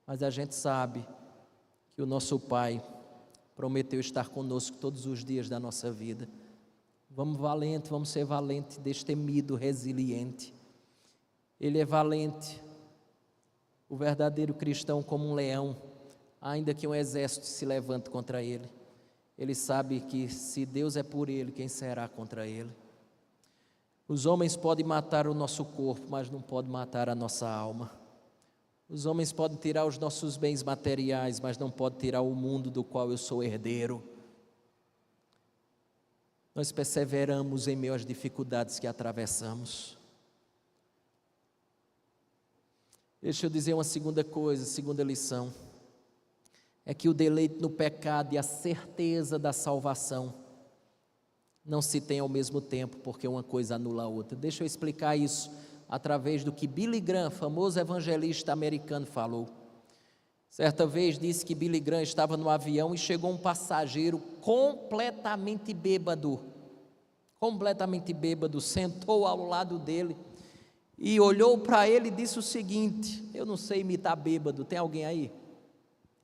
Mas a gente sabe que o nosso Pai prometeu estar conosco todos os dias da nossa vida. Vamos ser valente, destemido, resiliente. Ele é valente. O verdadeiro cristão, como um leão, ainda que um exército se levante contra ele, ele sabe que se Deus é por ele, quem será contra ele? Os homens podem matar o nosso corpo, mas não podem matar a nossa alma. Os homens podem tirar os nossos bens materiais, mas não podem tirar o mundo do qual eu sou herdeiro. Nós perseveramos em meio às dificuldades que atravessamos. Deixa eu dizer uma segunda coisa, segunda lição. É que o deleite no pecado e a certeza da salvação não se tem ao mesmo tempo, porque uma coisa anula a outra. Deixa eu explicar isso através do que Billy Graham, famoso evangelista americano, falou. Certa vez disse que Billy Graham estava no avião e chegou um passageiro completamente bêbado, sentou ao lado dele e olhou para ele e disse o seguinte: eu não sei imitar bêbado, tem alguém aí?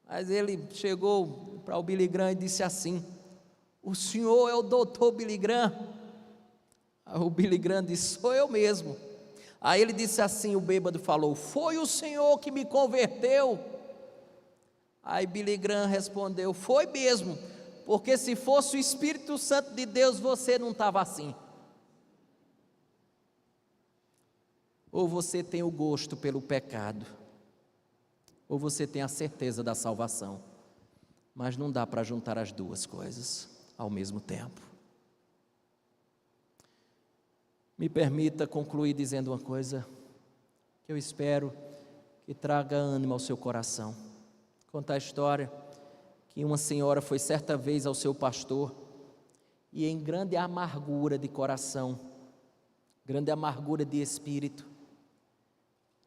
Mas ele chegou para o Billy Graham e disse assim: o senhor é o doutor Billy Graham? Aí o Billy Graham disse: sou eu mesmo. Aí ele disse assim, o bêbado falou: foi o senhor que me converteu? Aí Billy Graham respondeu: foi mesmo, porque se fosse o Espírito Santo de Deus, você não estava assim. Ou você tem o gosto pelo pecado, ou você tem a certeza da salvação, mas não dá para juntar as duas coisas ao mesmo tempo. Me permita concluir dizendo uma coisa que eu espero que traga ânimo ao seu coração. Contar a história que uma senhora foi certa vez ao seu pastor e, em grande amargura de coração, grande amargura de espírito,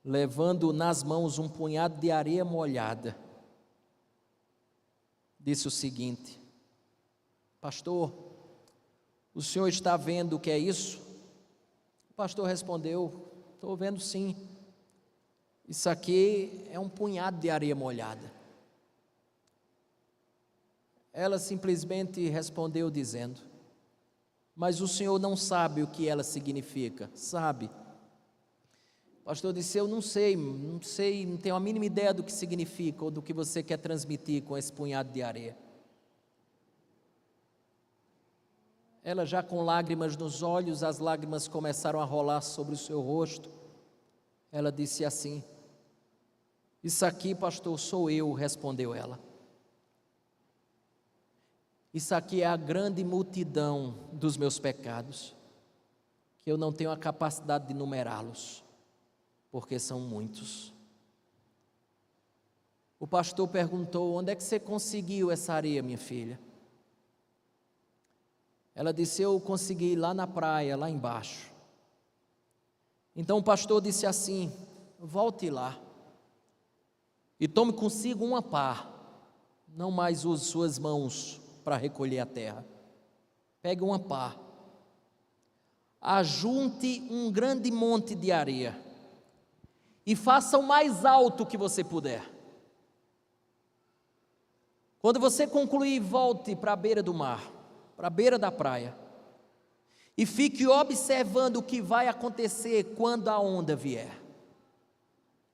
levando nas mãos um punhado de areia molhada, disse o seguinte: pastor, o senhor está vendo o que é isso? O pastor respondeu: estou vendo sim, isso aqui é um punhado de areia molhada. Ela simplesmente respondeu dizendo: mas o senhor não sabe o que ela significa? Sabe? O pastor disse: eu não sei, não tenho a mínima ideia do que significa ou do que você quer transmitir com esse punhado de areia. Ela, já com lágrimas nos olhos, as lágrimas começaram a rolar sobre o seu rosto. Ela disse assim: isso aqui, pastor, sou eu, respondeu ela. Isso aqui é a grande multidão dos meus pecados, que eu não tenho a capacidade de numerá-los, porque são muitos. O pastor perguntou: onde é que você conseguiu essa areia, minha filha? Ela disse: eu consegui lá na praia, lá embaixo. Então o pastor disse assim: volte lá e tome consigo uma pá, não mais use suas mãos para recolher a terra. Pegue uma pá, ajunte um grande monte de areia e faça o mais alto que você puder. Quando você concluir, volte para a beira do mar, para a beira da praia, e fique observando o que vai acontecer quando a onda vier.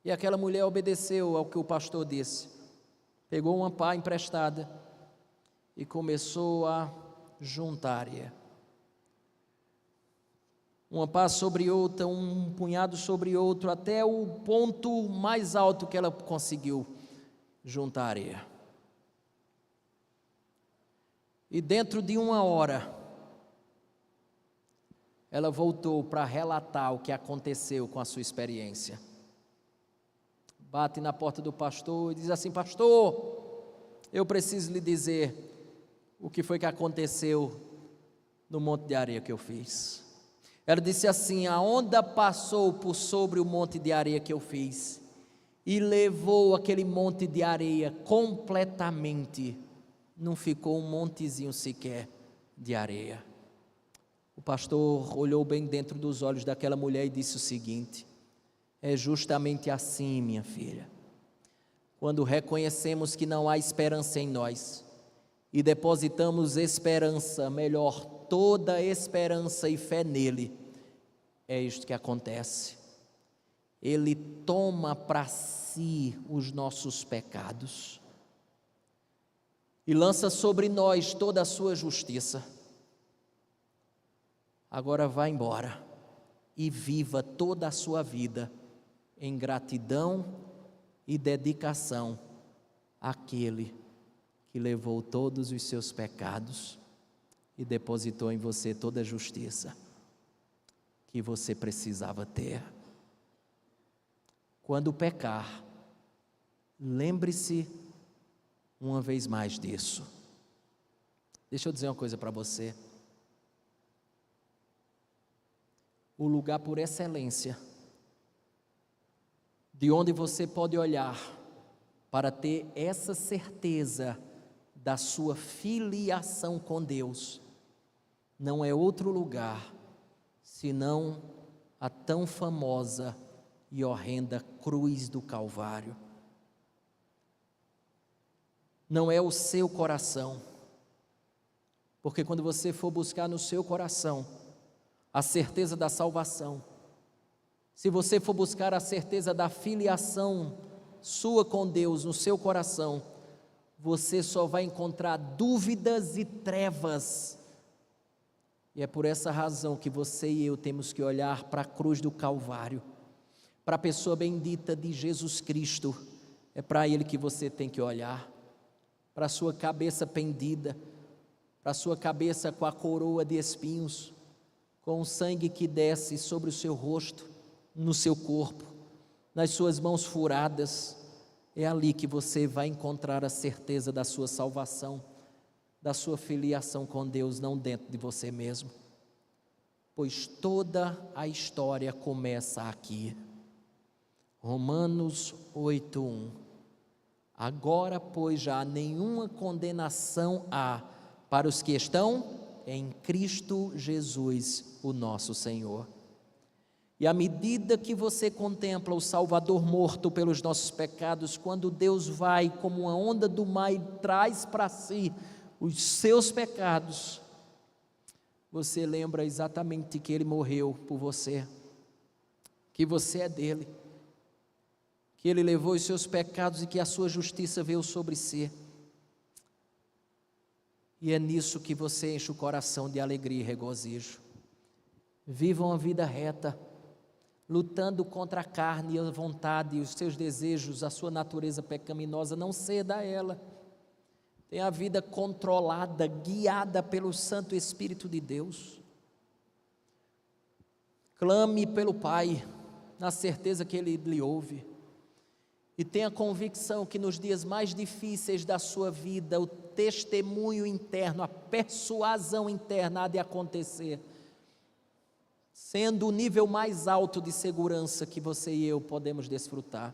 E aquela mulher obedeceu ao que o pastor disse, pegou uma pá emprestada e começou a juntar areia. Uma pá sobre outra, um punhado sobre outro, até o ponto mais alto que ela conseguiu juntar areia. E dentro de 1 hora, ela voltou para relatar o que aconteceu com a sua experiência. Bate na porta do pastor e diz assim: pastor, eu preciso lhe dizer o que foi que aconteceu no monte de areia que eu fiz. Ela disse assim: a onda passou por sobre o monte de areia que eu fiz e levou aquele monte de areia completamente. Não ficou um montezinho sequer de areia. O pastor olhou bem dentro dos olhos daquela mulher e disse o seguinte: é justamente assim, minha filha. Quando reconhecemos que não há esperança em nós e depositamos esperança, melhor, toda esperança e fé nele, é isto que acontece. Ele toma para si os nossos pecados e lança sobre nós toda a sua justiça. Agora vá embora e viva toda a sua vida em gratidão e dedicação àquele que levou todos os seus pecados e depositou em você toda a justiça que você precisava ter. Quando pecar, lembre-se uma vez mais disso. Deixa eu dizer uma coisa para você. O lugar por excelência, de onde você pode olhar para ter essa certeza da sua filiação com Deus, não é outro lugar senão a tão famosa e horrenda cruz do Calvário. Não é o seu coração, porque quando você for buscar no seu coração a certeza da salvação, se você for buscar a certeza da filiação sua com Deus no seu coração, você só vai encontrar dúvidas e trevas. E é por essa razão que você e eu temos que olhar para a cruz do Calvário, para a pessoa bendita de Jesus Cristo. É para Ele que você tem que olhar, para a sua cabeça pendida, para a sua cabeça com a coroa de espinhos, com o sangue que desce sobre o seu rosto, no seu corpo, nas suas mãos furadas. É ali que você vai encontrar a certeza da sua salvação, da sua filiação com Deus, não dentro de você mesmo. Pois toda a história começa aqui. Romanos 8:1. Agora, pois, já nenhuma condenação há para os que estão em Cristo Jesus, o nosso Senhor. E à medida que você contempla o Salvador morto pelos nossos pecados, quando Deus vai como uma onda do mar e traz para si os seus pecados, você lembra exatamente que Ele morreu por você, que você é dele, que Ele levou os seus pecados e que a sua justiça veio sobre si. E é nisso que você enche o coração de alegria e regozijo. Viva uma vida reta, lutando contra a carne e a vontade, os seus desejos, a sua natureza pecaminosa, não ceda a ela. Tenha a vida controlada, guiada pelo Santo Espírito de Deus. Clame pelo Pai, na certeza que Ele lhe ouve. E tenha convicção que nos dias mais difíceis da sua vida, o testemunho interno, a persuasão interna há de acontecer, sendo o nível mais alto de segurança que você e eu podemos desfrutar.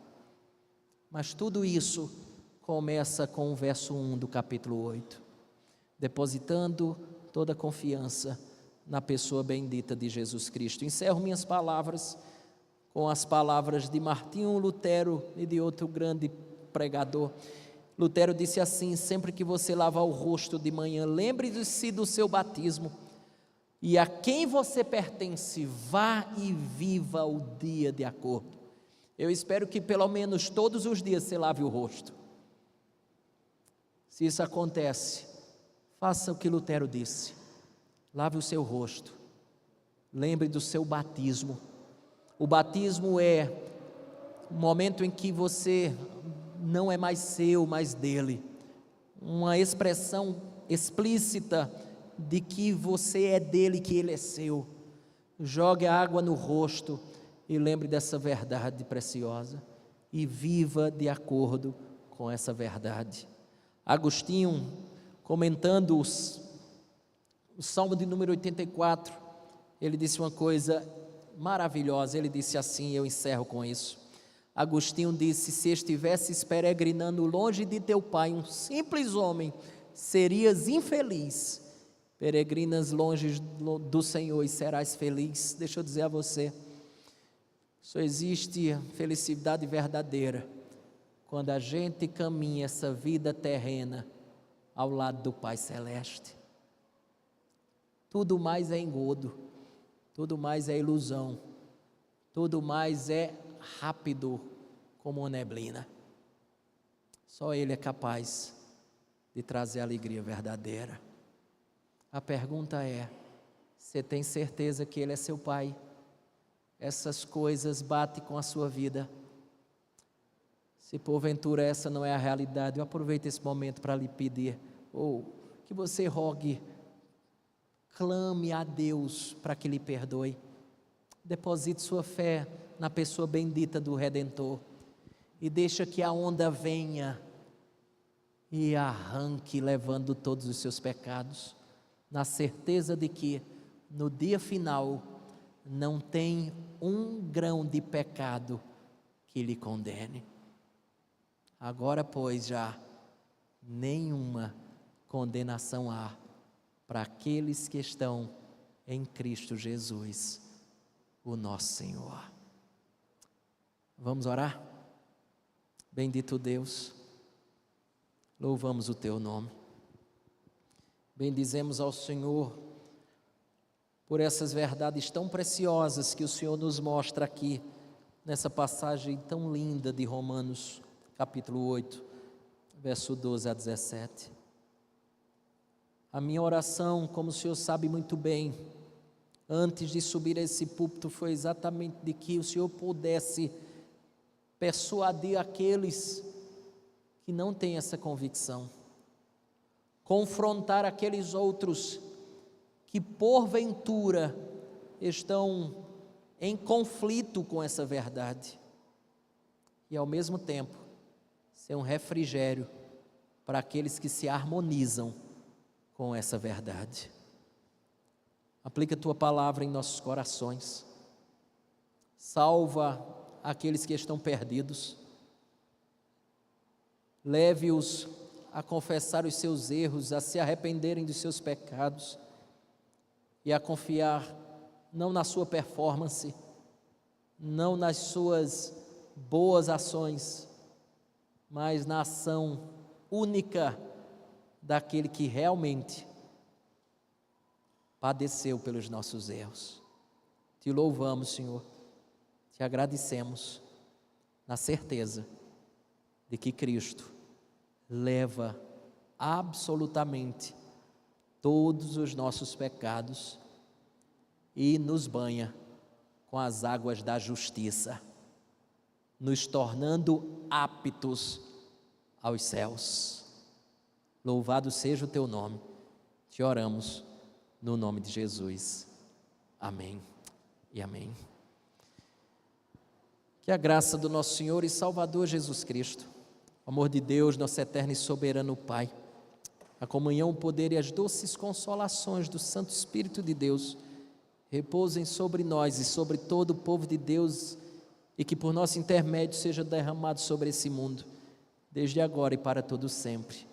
Mas tudo isso começa com o verso 1 do capítulo 8, depositando toda a confiança na pessoa bendita de Jesus Cristo. Encerro minhas palavras com as palavras de Martinho Lutero e de outro grande pregador. Lutero disse assim: sempre que você lavar o rosto de manhã, lembre-se do seu batismo, e a quem você pertence, vá e viva o dia de acordo. Eu espero que pelo menos todos os dias você lave o rosto. Se isso acontece, faça o que Lutero disse: lave o seu rosto, lembre do seu batismo. O batismo é o momento em que você não é mais seu, mas dele, uma expressão explícita de que você é dele, que ele é seu. Jogue a água no rosto e lembre dessa verdade preciosa e viva de acordo com essa verdade. Agostinho, comentando o Salmo de número 84, ele disse uma coisa maravilhosa. Ele disse assim, eu encerro com isso. Agostinho disse: se estivesses peregrinando longe de teu pai, um simples homem, serias infeliz. Peregrinas longe do Senhor e serás feliz. Deixa eu dizer a você, só existe felicidade verdadeira quando a gente caminha essa vida terrena ao lado do Pai Celeste. Tudo mais é engodo, tudo mais é ilusão, tudo mais é rápido como uma neblina. Só Ele é capaz de trazer alegria verdadeira. A pergunta é: você tem certeza que Ele é seu Pai? Essas coisas batem com a sua vida? Se porventura essa não é a realidade, eu aproveito esse momento para lhe pedir, ou que você rogue, clame a Deus para que lhe perdoe. Deposite sua fé na pessoa bendita do Redentor e deixa que a onda venha e arranque, levando todos os seus pecados, na certeza de que no dia final não tem um grão de pecado que lhe condene. Agora, pois, já nenhuma condenação há para aqueles que estão em Cristo Jesus, o nosso Senhor. Vamos orar? Bendito Deus, louvamos o Teu nome, bendizemos ao Senhor por essas verdades tão preciosas que o Senhor nos mostra aqui, nessa passagem tão linda de Romanos, capítulo 8, verso 12 a 17. A minha oração, como o Senhor sabe muito bem, antes de subir a esse púlpito, foi exatamente de que o Senhor pudesse persuadir aqueles que não têm essa convicção, confrontar aqueles outros que porventura estão em conflito com essa verdade, e ao mesmo tempo ser um refrigério para aqueles que se harmonizam com essa verdade. Aplica a Tua palavra em nossos corações, salva aqueles que estão perdidos, leve-os a confessar os seus erros, a se arrependerem dos seus pecados e a confiar não na sua performance, não nas suas boas ações, mas na ação única daquele que realmente padeceu pelos nossos erros. Te louvamos, Senhor, te agradecemos, na certeza de que Cristo leva absolutamente todos os nossos pecados e nos banha com as águas da justiça, nos tornando aptos aos céus. Louvado seja o Teu nome, te oramos no nome de Jesus, amém e amém. Que a graça do nosso Senhor e Salvador Jesus Cristo, o amor de Deus, nosso eterno e soberano Pai, a comunhão, o poder e as doces consolações do Santo Espírito de Deus repousem sobre nós e sobre todo o povo de Deus, e que por nosso intermédio seja derramado sobre esse mundo, desde agora e para todo sempre.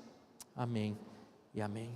Amém e amém.